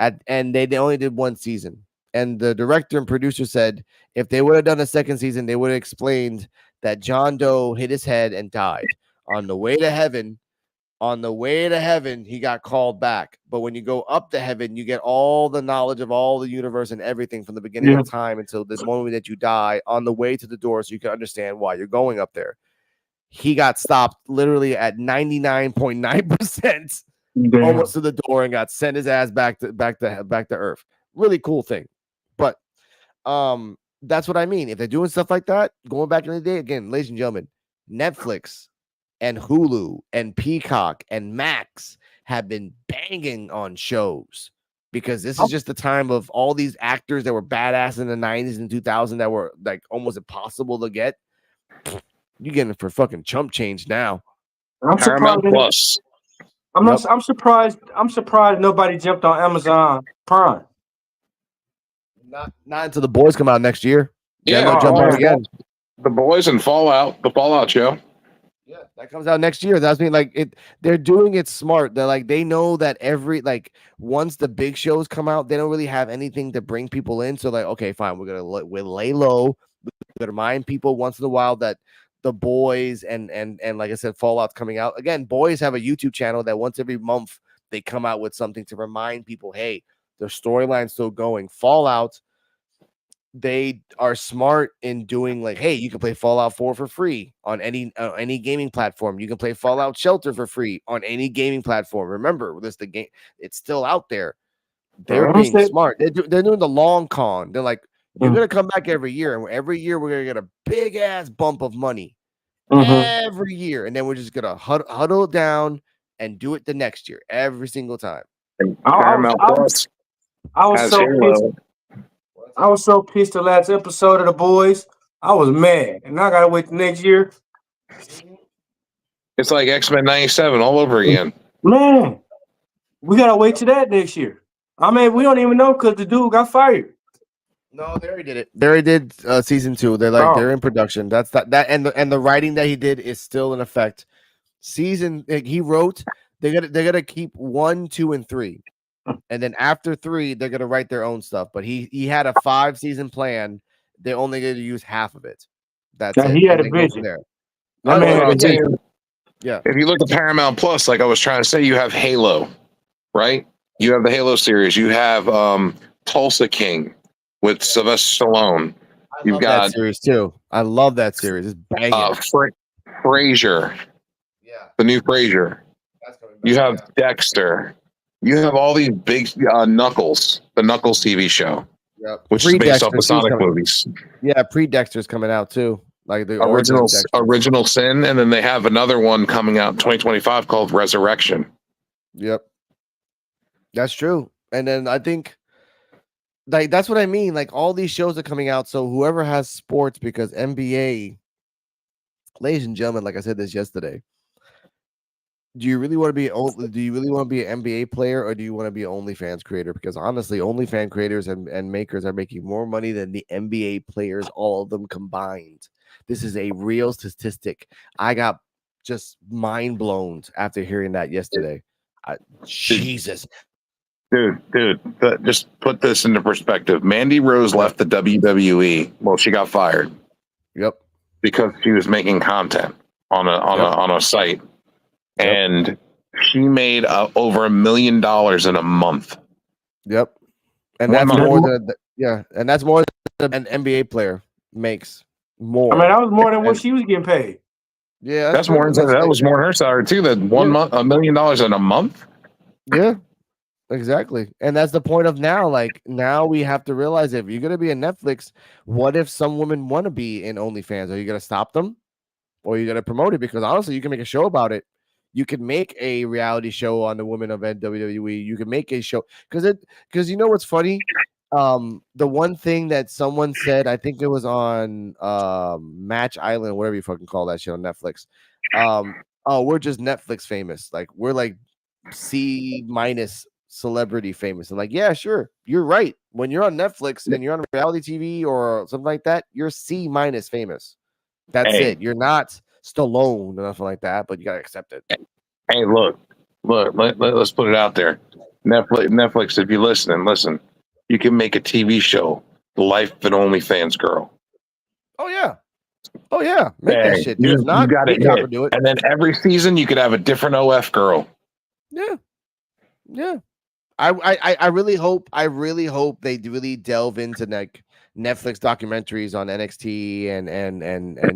Speaker 2: And they only did 1 season. And the director and producer said if they would have done a 2nd season, they would have explained that John Doe hit his head and died. On the way to heaven, he got called back. But when you go up to heaven, you get all the knowledge of all the universe and everything from the beginning of time until the moment that you die on the way to the door, so you can understand why you're going up there. He got stopped literally at 99.9%. Almost to the door and got sent his ass back to Earth. Really cool thing. But that's what I mean. If they're doing stuff like that, going back in the day, again, ladies and gentlemen, Netflix and Hulu and Peacock and Max have been banging on shows because this is just the time of all these actors that were badass in the 90s and 2000 that were like almost impossible to get. You're getting it for fucking chump change now.
Speaker 4: I'm
Speaker 3: Paramount
Speaker 4: surprised.
Speaker 3: Plus.
Speaker 4: I'm surprised. I'm surprised nobody jumped on Amazon Prime.
Speaker 2: Not until The Boys come out next year.
Speaker 3: Yeah,
Speaker 2: jump on again.
Speaker 3: The Boys and Fallout, the Fallout show.
Speaker 2: Yeah, that comes out next year. That's mean like it. They're doing it smart. They're like they know that once the big shows come out, they don't really have anything to bring people in. So like, okay, fine, we'll lay low. We're gonna remind people once in a while that The Boys and like I said, Fallout's coming out again. Boys have a YouTube channel that once every month they come out with something to remind people, hey, their storyline's still going. Fallout, they are smart in doing like, hey, you can play Fallout 4 for free on any gaming platform. You can play Fallout Shelter for free on any gaming platform. Remember, the game, it's still out there. They're being smart. They're doing the long con. They're like, you're gonna come back every year, and every year we're gonna get a big ass bump of money every year, and then we're just gonna huddle it down and do it the next year every single time.
Speaker 3: And Paramount Plus.
Speaker 4: I was so pissed. I was so pissed the last episode of The Boys. I was mad, and I gotta wait the next year.
Speaker 3: It's like X-Men 97 all over again.
Speaker 4: Man, we gotta wait till that next year. I mean, we don't even know because the dude got fired.
Speaker 2: No, they already did it. They already did season 2. They're in production. That's that and the writing that he did is still in effect. He wrote. They're gonna keep 1, 2, and 3. And then after 3, they're gonna write their own stuff. But he had a 5-season plan. They're only gonna use half of it. That's it.
Speaker 4: He had a vision
Speaker 2: there.
Speaker 3: Yeah. If you look at Paramount Plus, like I was trying to say, you have Halo, right? You have the Halo series. You have Tulsa King. with Sylvester Stallone.
Speaker 2: I
Speaker 3: You've
Speaker 2: love
Speaker 3: got
Speaker 2: that series too. I love that series. It's banging.
Speaker 3: Frasier,
Speaker 2: Yeah,
Speaker 3: the new Frasier.
Speaker 2: that's coming back.
Speaker 3: You have
Speaker 2: Yeah.
Speaker 3: Dexter. You have all these big Knuckles, the Knuckles TV show,
Speaker 2: Yep.
Speaker 3: which is based off the
Speaker 2: Pre-Dexter 2's
Speaker 3: Sonic
Speaker 2: coming.
Speaker 3: movies.
Speaker 2: Yeah, Pre-Dexter's coming out too. Like the origin of Dexter.
Speaker 3: Original Sin, and then they have another one coming out in 2025 called Resurrection.
Speaker 2: Yep. That's true. And then I think like that's what I mean. Like all these shows are coming out. So whoever has sports, because NBA, ladies and gentlemen, like I said this yesterday, do you really want to be an NBA player, or do you want to be an OnlyFans creator? Because honestly, OnlyFans creators and makers are making more money than the NBA players, all of them combined. This is a real statistic. I got just mind blown after hearing that yesterday. Jesus.
Speaker 3: Dude, just put this into perspective. Mandy Rose left the WWE. Well, she got fired.
Speaker 2: Yep.
Speaker 3: Because she was making content on a site. Yep. And she made over $1 million in a month.
Speaker 2: Yep. And that's more than and that's more than an NBA player makes. More.
Speaker 4: I mean, that was more than what she was getting paid.
Speaker 2: Yeah,
Speaker 3: that's more than that was more than her salary too. That month, $1 million in a month.
Speaker 2: Yeah. Exactly. And that's the point of now. Like now we have to realize, if you're gonna be in Netflix, what if some women want to be in OnlyFans? Are you gonna stop them? Or are you gonna promote it? Because honestly, you can make a show about it. You can make a reality show on the women of WWE. You can make a show because you know what's funny? The one thing that someone said, I think it was on Match Island, whatever you fucking call that shit on Netflix. Oh, we're just Netflix famous. Like we're like C- celebrity famous. And like, yeah, sure, you're right. When you're on Netflix and you're on reality TV or something like that, you're C- famous. That's it. You're not Stallone or nothing like that, but you gotta accept it.
Speaker 3: Hey, look, let's put it out there. Netflix, if you're listening, listen. You can make a TV show, The Life of an OnlyFans Girl.
Speaker 2: Oh yeah, make that shit.
Speaker 3: You got
Speaker 2: to do it.
Speaker 3: And then every season you could have a different OF girl.
Speaker 2: Yeah. I really hope they really delve into like Netflix documentaries on NXT and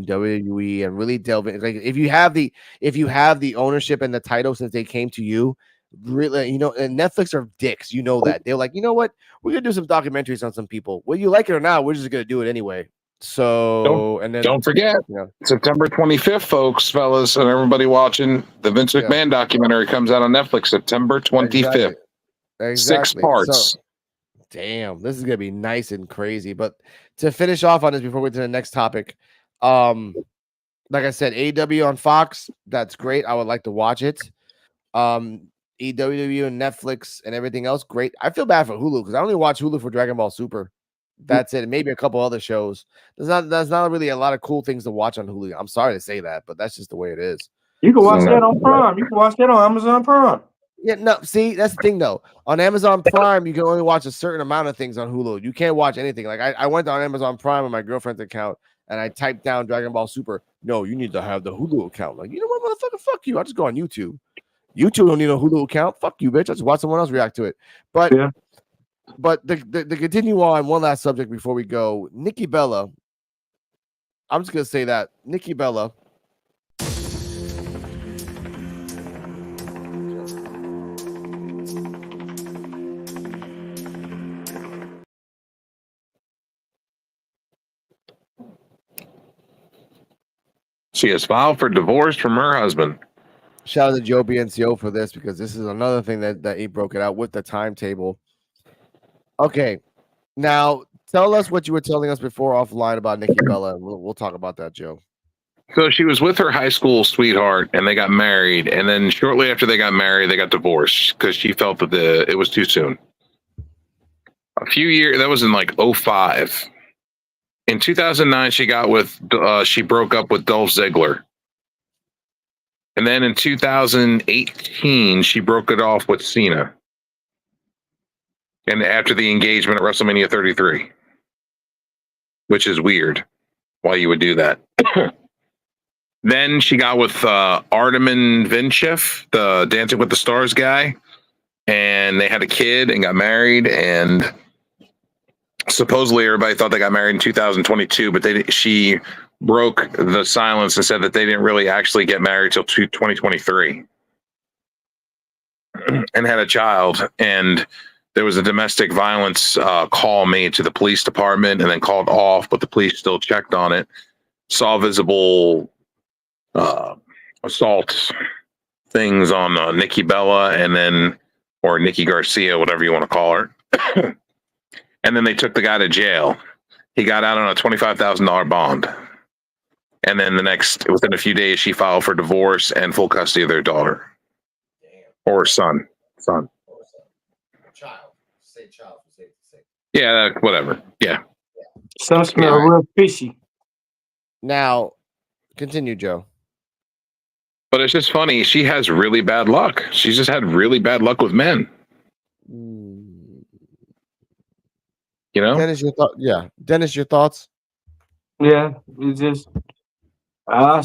Speaker 2: WWE and really delve in. Like if you have the ownership and the title since they came to you, really, and Netflix are dicks. You know that. They're like, you know what? We're gonna do some documentaries on some people. Whether you like it or not, we're just gonna do it anyway. So
Speaker 3: don't forget September 25th, folks, fellas, and everybody watching, the Vince McMahon documentary comes out on Netflix September 25th.
Speaker 2: Exactly.
Speaker 3: 6 parts.
Speaker 2: So, damn, this is gonna be nice and crazy. But to finish off on this before we get to the next topic, like I said, AEW on Fox, that's great. I would like to watch it. EWW and Netflix and everything else, great. I feel bad for Hulu because I only watch Hulu for Dragon Ball Super. That's it. And maybe a couple other shows. There's not really a lot of cool things to watch on Hulu. I'm sorry to say that, but that's just the way it is.
Speaker 4: You can watch that on Prime. You can watch that on Amazon Prime.
Speaker 2: Yeah, no, see, that's the thing though. On Amazon Prime, you can only watch a certain amount of things on Hulu. You can't watch anything. Like I went on Amazon Prime on my girlfriend's account and I typed down Dragon Ball Super. No, you need to have the Hulu account. Like, you know what, motherfucker? Fuck you. I'll just go on YouTube. YouTube don't need a Hulu account. Fuck you, bitch. I'll just watch someone else react to it. But the continue on one last subject before we go. Nikki Bella. I'm just gonna say that Nikki Bella.
Speaker 3: She has filed for divorce from her husband.
Speaker 2: Shout out to Joe BNCO for this because this is another thing that he broke it out with the timetable. Okay, now tell us what you were telling us before offline about Nikki Bella. We'll talk about that, Joe.
Speaker 3: So she was with her high school sweetheart, and they got married. And then shortly after they got married, they got divorced because she felt that it was too soon. A few years, that was in like 2005. In 2009, she broke up with Dolph Ziggler. And then in 2018, she broke it off with Cena. And after the engagement at WrestleMania 33, which is weird why you would do that. Then she got with Artemin Vinchev, the Dancing with the Stars guy, and they had a kid and got married. And supposedly everybody thought they got married in 2022, but she broke the silence and said that they didn't really actually get married till 2023 and had a child. And there was a domestic violence call made to the police department and then called off, but the police still checked on it, saw visible assault things on Nikki Bella or Nikki Garcia, whatever you want to call her. And then they took the guy to jail. He got out on a $25,000 bond. And then within a few days, she filed for divorce and full custody of their daughter. Damn. Or son. Child. Say child. Yeah, whatever. Yeah.
Speaker 4: Some smell real fishy.
Speaker 2: Now, continue, Joe.
Speaker 3: But it's just funny. She has really bad luck. She's just had really bad luck with men. You know?
Speaker 2: Dennis, your thought? Yeah. Dennis, your thoughts?
Speaker 4: Yeah, it's just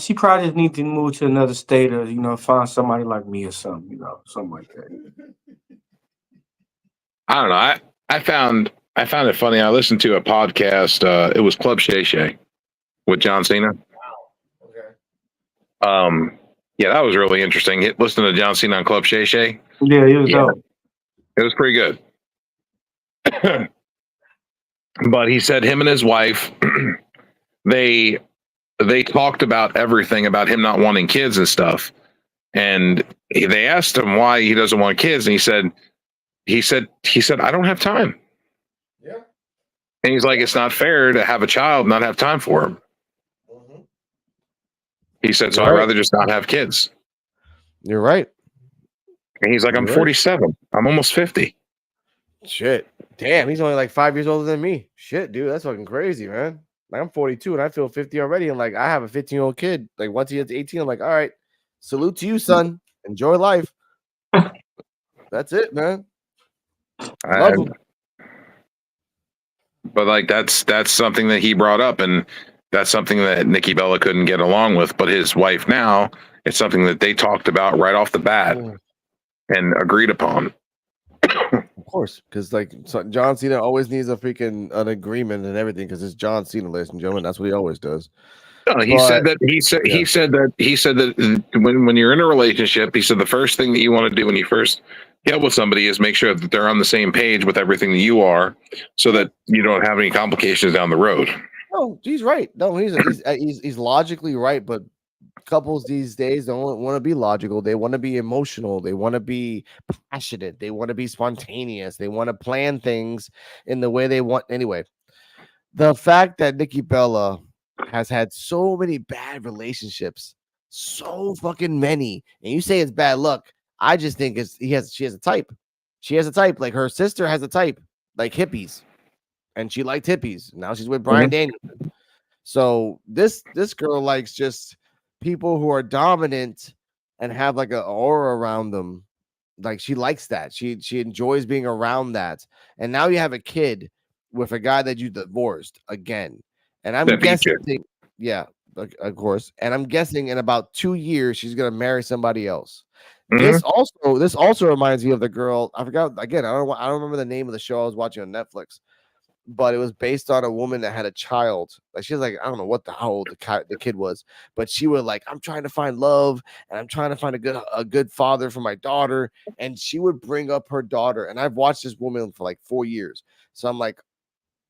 Speaker 4: she probably just need to move to another state or find somebody like me or something, something like that.
Speaker 3: I don't know. I found it funny. I listened to a podcast. It was Club Shay Shay with John Cena.
Speaker 2: Wow. Okay.
Speaker 3: Yeah, that was really interesting. Listening to John Cena on Club Shay Shay.
Speaker 4: Yeah, it was dope.
Speaker 3: It was pretty good. But he said him and his wife, they talked about everything about him not wanting kids and stuff. And they asked him why he doesn't want kids, and he said, I don't have time.
Speaker 2: Yeah.
Speaker 3: And he's like, it's not fair to have a child and not have time for him.
Speaker 2: Mm-hmm.
Speaker 3: He said, so I'd rather just not have kids.
Speaker 2: You're right.
Speaker 3: And he's like, I'm 47. I'm almost 50.
Speaker 2: Shit. Damn, he's only like 5 years older than me. Shit, dude, that's fucking crazy, man. Like, I'm 42 and I feel 50 already. And like, I have a 15-year-old kid. Like, once he gets 18, I'm like, all right, salute to you, son. Enjoy life. That's it, man. Love him.
Speaker 3: But like, that's something that he brought up, and that's something that Nikki Bella couldn't get along with. But his wife now, it's something that they talked about right off the bat and agreed upon.
Speaker 2: Of course, because John Cena always needs an agreement and everything, because it's John Cena, ladies and gentlemen. That's what he always does.
Speaker 3: No, he said that when you're in a relationship, he said the first thing that you want to do when you first get with somebody is make sure that they're on the same page with everything that you are, so that you don't have any complications down the road.
Speaker 2: No, he's right. No, he's logically right, but couples these days don't want to be logical. They want to be emotional. They want to be passionate. They want to be spontaneous. They want to plan things in the way they want. Anyway, the fact that Nikki Bella has had so many bad relationships, so fucking many, and you say it's bad luck. I just think she has a type. She has a type. Like, her sister has a type, like hippies, and she liked hippies. Now she's with Bryan Danielson. So this girl likes just people who are dominant and have like an aura around them. Like, she likes that. She enjoys being around that. And now you have a kid with a guy that you divorced again. And I'm guessing, of course. And I'm guessing in about 2 years she's gonna marry somebody else. Mm-hmm. This also reminds me of the girl. I forgot again. I don't remember the name of the show I was watching on Netflix, but it was based on a woman that had a child. Like, she was like, I don't know how old the kid was, but she was like, I'm trying to find love and I'm trying to find a good father for my daughter. And she would bring up her daughter. And I've watched this woman for like 4 years. So I'm like,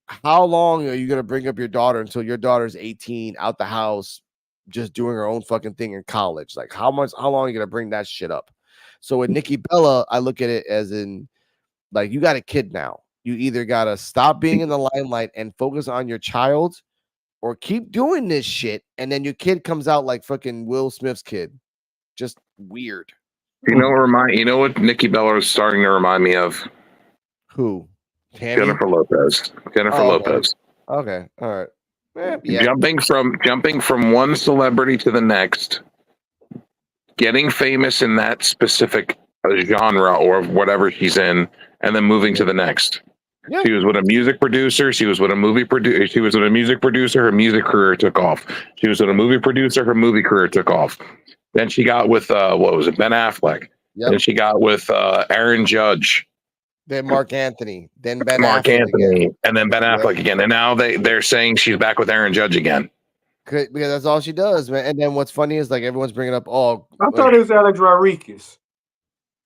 Speaker 2: how long are you going to bring up your daughter until your daughter's 18, out the house, just doing her own fucking thing in college? Like, how long are you going to bring that shit up? So with Nikki Bella, I look at it as in, like, you got a kid now. You either got to stop being in the limelight and focus on your child, or keep doing this shit, and then your kid comes out like fucking Will Smith's kid. Just weird.
Speaker 3: You know what Nikki Bella is starting to remind me of?
Speaker 2: Who? Tammy?
Speaker 3: Jennifer Lopez. Lopez.
Speaker 2: Okay. All right. Yeah.
Speaker 3: Jumping from one celebrity to the next, getting famous in that specific genre or whatever she's in, and then moving to the next. Yeah. She was with a music producer. She was with a movie producer. She was with a music producer. Her music career took off. She was with a movie producer. Her movie career took off. Then she got with Ben Affleck. Yep. Then she got with Aaron Judge.
Speaker 2: then Mark Anthony, then Ben
Speaker 3: Mark
Speaker 2: Affleck
Speaker 3: Anthony,
Speaker 2: again.
Speaker 3: and then Ben Affleck again. And now they're saying she's back with Aaron Judge again.
Speaker 2: Because that's all she does, man. And then what's funny is like everyone's bringing up, oh,
Speaker 4: I thought it was Alex Rodriguez.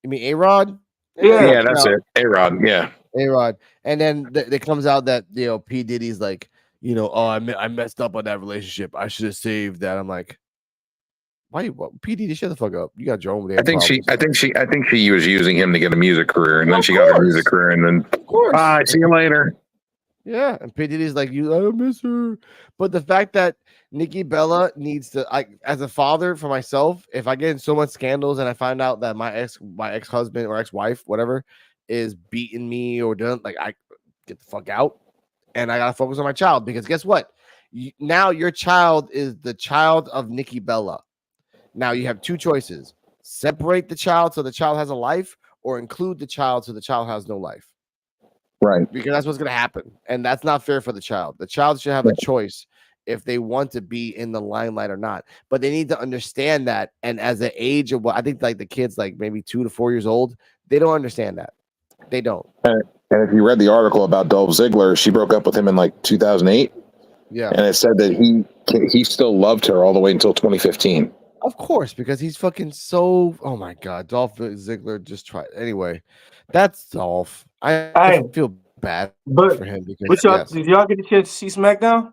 Speaker 2: You mean A-Rod?
Speaker 4: Yeah,
Speaker 3: that's it. A-Rod, yeah.
Speaker 2: A-Rod. And then it comes out that, P. Diddy's like, oh, I messed up on that relationship. I should have saved that. I'm like, why? P. Diddy, shut the fuck up. You got your own damn problems.
Speaker 3: I think she was using him to get a music career, and then she got her music career, and then
Speaker 2: of course.
Speaker 3: Bye, see you later.
Speaker 2: Yeah, and P. Diddy's like, I miss her. But the fact that Nikki Bella needs to, as a father for myself, if I get in so much scandals and I find out that my ex-husband or ex-wife, whatever, is beating me or doing, I get the fuck out, and I gotta focus on my child, because guess what? Now your child is the child of Nikki Bella. Now you have two choices: separate the child so the child has a life, or include the child so the child has no life.
Speaker 3: Right.
Speaker 2: Because that's what's going to happen. And that's not fair for the child. The child should have a choice if they want to be in the limelight or not. But they need to understand that. And as the age of I think the kids maybe 2 to 4 years old, they don't understand that. They don't.
Speaker 3: And if you read the article about Dolph Ziggler, she broke up with him in 2008.
Speaker 2: Yeah.
Speaker 3: And it said that he still loved her all the way until 2015.
Speaker 2: Of course, because he's fucking so. Oh my God, Dolph Ziggler just tried. Anyway, that's Dolph. I feel bad for him because.
Speaker 4: Did y'all get a chance to see SmackDown?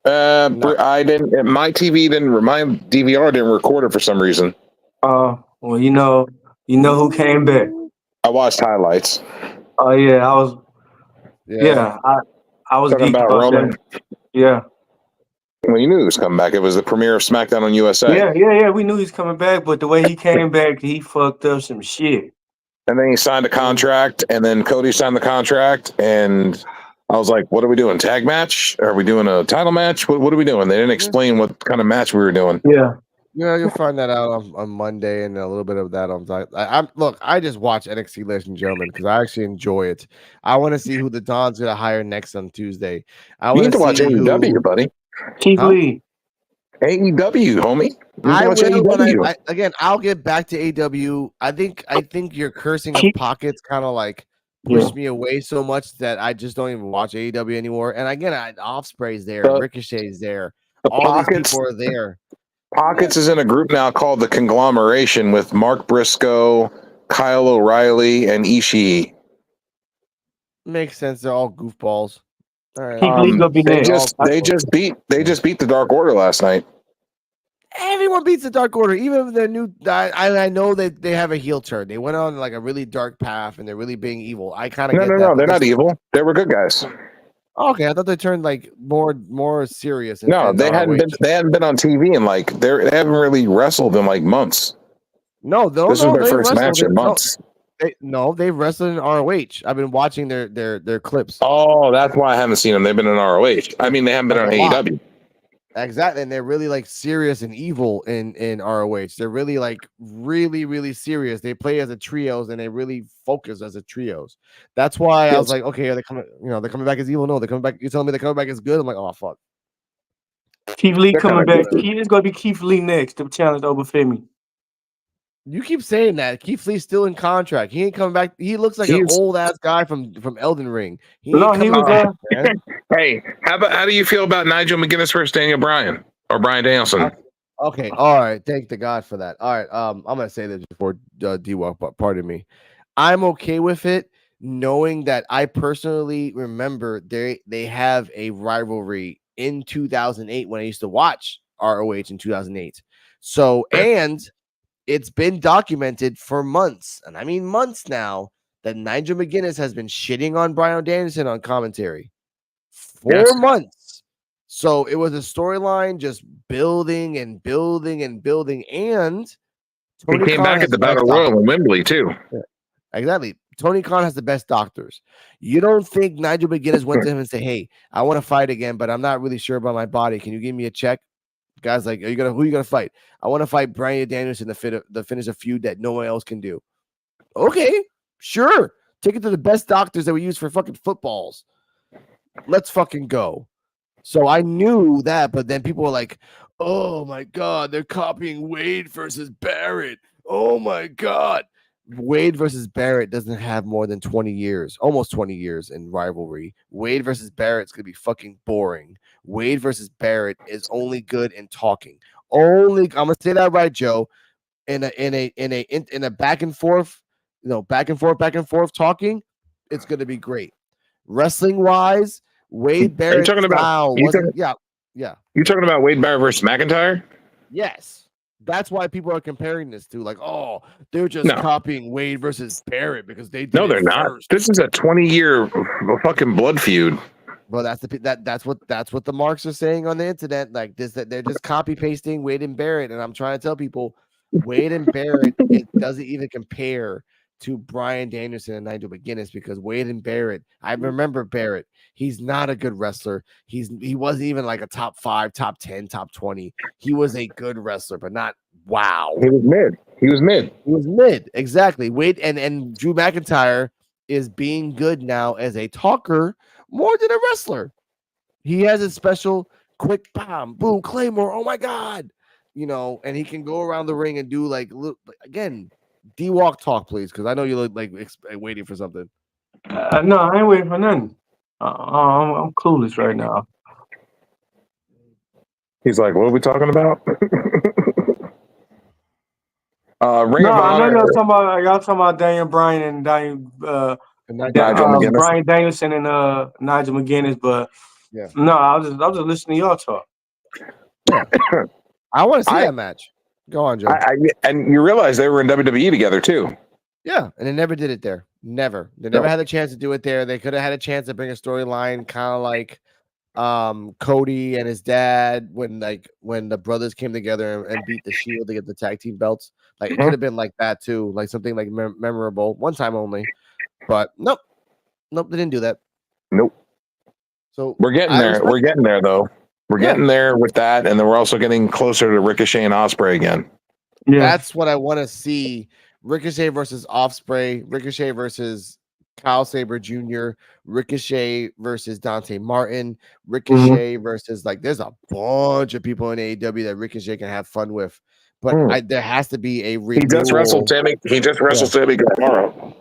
Speaker 3: No. I didn't. My DVR didn't record it for some reason.
Speaker 4: Well, you know who came back.
Speaker 3: I watched highlights.
Speaker 4: Oh yeah, I was. Yeah, I was
Speaker 3: talking about Roman.
Speaker 4: That. Yeah.
Speaker 3: Well, you knew he was coming back. It was the premiere of SmackDown on USA.
Speaker 4: Yeah. We knew he was coming back, but the way he came back, he fucked up some shit.
Speaker 3: And then he signed a contract, and then Cody signed the contract, and I was like, what are we doing? Tag match? Are we doing a title match? What are we doing? They didn't explain what kind of match we were doing.
Speaker 4: Yeah.
Speaker 2: Yeah, you'll find that out on Monday, and a little bit of that on. I just watch NXT, ladies and gentlemen, because I actually enjoy it. I want to see who the Don's gonna hire next on Tuesday. I
Speaker 3: need to watch AEW, buddy.
Speaker 4: Keith Lee.
Speaker 3: AEW, homie.
Speaker 2: I will. Again, I'll get back to AEW. I think your cursing of pockets kind of pushed me away so much that I just don't even watch AEW anymore. And again, Offspray's there, Ricochet's there, all these people are there.
Speaker 3: Pockets is in a group now called the Conglomeration with Mark Briscoe, Kyle O'Reilly, and Ishii.
Speaker 2: Makes sense. They're all goofballs. All right.
Speaker 3: They just beat the Dark Order last night.
Speaker 2: Everyone beats the Dark Order, even if they're new. I know that they have a heel turn. They went on a really dark path, and they're really being evil. I kind of
Speaker 3: No, they're not evil. They were good guys.
Speaker 2: Okay, I thought they turned more serious.
Speaker 3: No, they hadn't been on TV and they haven't really wrestled in months. This is their first match in months.
Speaker 2: They've wrestled in ROH. I've been watching their clips.
Speaker 3: Oh, that's why I haven't seen them. They've been in ROH. I mean, they haven't been on AEW.
Speaker 2: Exactly, and they're really serious and evil in ROH. They're really really, really serious. They play as a trios and they really focus as a trios. That's why I was like, okay, are they coming? They're coming back as evil. No, they're coming back. You're telling me they're coming back as good? I'm like, oh fuck.
Speaker 4: Keith Lee coming back. It's going to be Keith Lee next to challenge over Femi.
Speaker 2: You keep saying that. Keith Lee's still in contract. He ain't coming back. He looks like an old ass guy from Elden Ring. He was back,
Speaker 3: Hey, how do you feel about Nigel McGuinness versus Daniel Bryan or Bryan Danielson?
Speaker 2: Okay, all right. Thank the God for that. All right, I'm gonna say this before D-Walk, but pardon me. I'm okay with it, knowing that I personally remember they have a rivalry in 2008 when I used to watch ROH in 2008. So and it's been documented for months, and I mean months now, that Nigel McGuinness has been shitting on Bryan Danielson on commentary for months. So it was a storyline just building and building and building. And
Speaker 3: Tony came back at the Battle Royal in Wembley too.
Speaker 2: Yeah, exactly. Tony Khan has the best doctors. You don't think Nigel McGuinness went to him and said, "Hey, I want to fight again, but I'm not really sure about my body. Can you give me a check?" The guy's like, who are you gonna fight? I want to fight Bryan Danielson to finish a feud that no one else can do. Okay, sure. Take it to the best doctors that we use for fucking footballs. Let's fucking go. So I knew that, but then people were like, oh my God, they're copying Wade versus Barrett. Oh my God. Wade versus Barrett doesn't have more than 20 years, almost 20 years in rivalry. Wade versus Barrett's gonna be fucking boring. Wade versus Barrett is only good in talking. Only I'm gonna say that right, Joe. In a back and forth, back and forth talking, it's gonna be great. Wrestling wise, Wade
Speaker 3: Are you
Speaker 2: Barrett's
Speaker 3: talking about?
Speaker 2: style wasn't. Yeah.
Speaker 3: You talking about Wade Barrett versus McIntyre?
Speaker 2: Yes. That's why people are comparing this to, like, oh, they're just
Speaker 3: No.
Speaker 2: copying Wade versus Barrett because they did
Speaker 3: No,
Speaker 2: it
Speaker 3: they're not.
Speaker 2: first.
Speaker 3: This is a 20-year fucking blood feud.
Speaker 2: Well, that's what the marks are saying on the internet. Like this, that they're just copy pasting Wade and Barrett, and I'm trying to tell people, Wade and Barrett, it doesn't even compare to Bryan Danielson and Nigel McGuinness, because Wade and Barrett, I remember Barrett. He's not a good wrestler. He wasn't even like a top 5, top 10, top 20. He was a good wrestler, but not wow.
Speaker 3: He was mid. He was mid.
Speaker 2: Exactly. Wade and Drew McIntyre is being good now as a talker more than a wrestler. He has a special quick bomb, boom, Claymore. Oh my God. And he can go around the ring and do like, again, D-Walk talk, please, because I know you look like waiting for something.
Speaker 4: No, I ain't waiting for nothing. I'm clueless right now.
Speaker 3: He's like, what are we talking about? Ring
Speaker 4: No,
Speaker 3: of
Speaker 4: I know
Speaker 3: Honor.
Speaker 4: y'all talking about Daniel Bryan and
Speaker 3: Nigel McGuinness.
Speaker 4: Bryan Danielson and Nigel McGuinness, but
Speaker 2: Yeah.
Speaker 4: no, I was just listening to y'all talk.
Speaker 2: Yeah. I want to see that match. Go on, Joe.
Speaker 3: And you realize they were in WWE together too.
Speaker 2: Yeah, and they never did it there. Never. They never had a chance to do it there. They could have had a chance to bring a storyline kind of like Cody and his dad when the brothers came together and beat the Shield to get the tag team belts. Like, it could have been like that too, like something like memorable, one time only. But nope, they didn't do that.
Speaker 3: Nope.
Speaker 2: So
Speaker 3: we're getting there. We're getting there though. We're getting there with that, and then we're also getting closer to Ricochet and Ospreay again.
Speaker 2: Yeah, that's what I want to see. Ricochet versus Ospreay, Ricochet versus Kyle Sabre Jr., Ricochet versus Dante Martin, Ricochet versus, like, there's a bunch of people in AEW that Ricochet can have fun with. But there has to be a renewal.
Speaker 3: He just wrestled Sammy Guevara.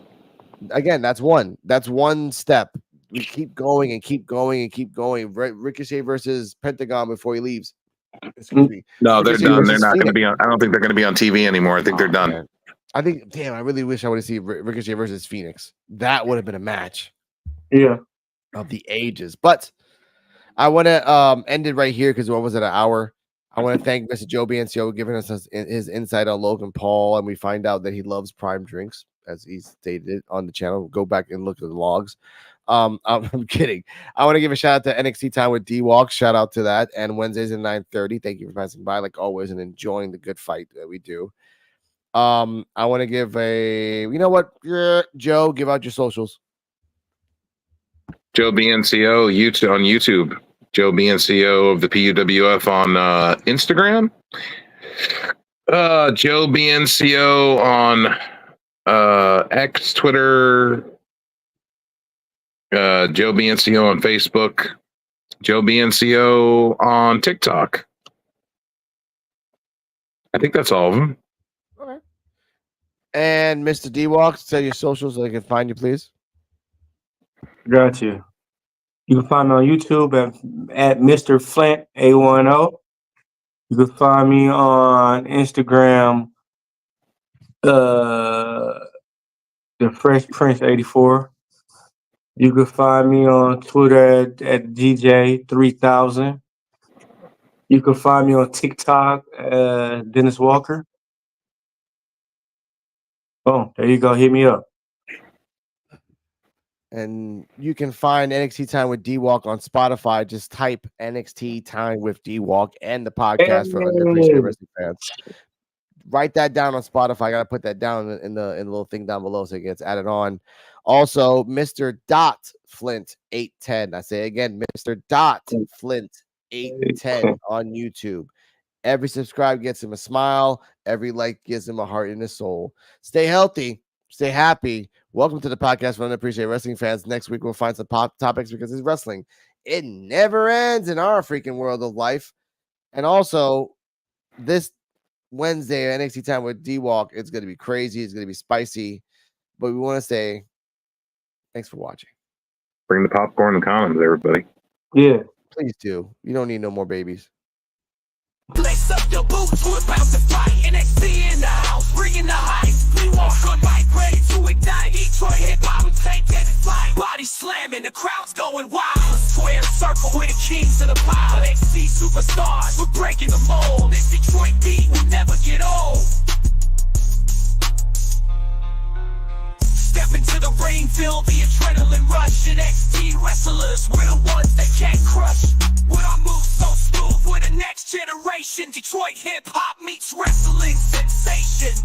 Speaker 2: Again, that's one step. We keep going and keep going and keep going. Ricochet versus Pentagon before he leaves. Excuse me.
Speaker 3: No,
Speaker 2: Ricochet
Speaker 3: they're done. They're
Speaker 2: versus
Speaker 3: not going to
Speaker 2: Phoenix.
Speaker 3: be on. I don't think they're going to be on TV anymore. I think they're done.
Speaker 2: Man. I think, damn, I really wish I would have seen Ricochet versus Phoenix. That would have been a match.
Speaker 4: Yeah.
Speaker 2: Of the ages. But I want to end it right here because what was it, an hour? I want to thank Mr. Joe Biancio giving us his insight on Logan Paul, and we find out that he loves prime drinks, as he stated on the channel. Go back and look at the logs. I'm kidding. I want to give a shout out to NXT Time with D-Walk. Shout out to that. And Wednesdays at 9:30. Thank you for passing by, like always, and enjoying the good fight that we do. I want to give you know what, Joe, give out your socials.
Speaker 3: Joe BNCO on YouTube. Joe BNCO of the PUWF on Instagram. Joe BNCO on X, Twitter. Joe BNCO on Facebook. Joe BNCO on TikTok. I think that's all of them.
Speaker 2: Okay. And Mr. D-Walk, say your socials so they can find you, please.
Speaker 4: Got you. You can find me on YouTube at Mr. Flint A10. You can find me on Instagram, the Fresh Prince 84. You can find me on Twitter at DJ3000. You can find me on TikTok, Dennis Walker. Oh, there you go. Hit me up.
Speaker 2: And you can find NXT Time with D-Walk on Spotify. Just type NXT Time with D-Walk and the podcast for underappreciated wrestling fans. Write that down on Spotify. I gotta put that down in the little thing down below so it gets added on. Also, Mr. Flint 810. I say again, Mr. Flint 810 on YouTube. Every subscribe gets him a smile. Every like gives him a heart and a soul. Stay healthy. Stay happy. Welcome to the podcast for Unappreciated Wrestling Fans. Next week, we'll find some topics because it's wrestling. It never ends in our freaking world of life. And also, this Wednesday, NXT time with D-Walk. It's going to be crazy. It's going to be spicy. But we want to say thanks for watching.
Speaker 3: Bring the popcorn and condoms, everybody.
Speaker 4: Yeah.
Speaker 2: Please do. You don't need no more babies.
Speaker 1: Lace up your boots, we're about to fight. NXT in the house, bringing the hype. We walk on mic, ready to ignite. Detroit hip-hop, we take that flight. Body slamming, the crowd's going wild. Square circle, we're the kings of the pile. NXT superstars, we're breaking the mold. This Detroit beat will never get old. Step into the ring, feel the adrenaline rush. NXT wrestlers, we're the ones that can't crush. With our moves so smooth, we're the next generation. Detroit hip-hop meets wrestling sensation.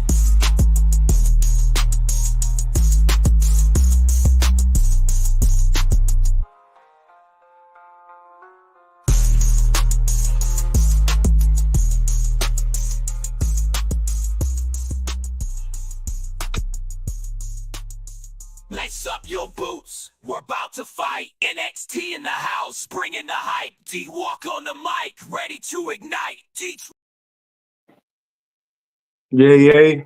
Speaker 1: Lace up your boots, we're about to fight. NXT in the house, bringing the hype. D-Walk on the mic, ready to ignite.
Speaker 4: Yeah.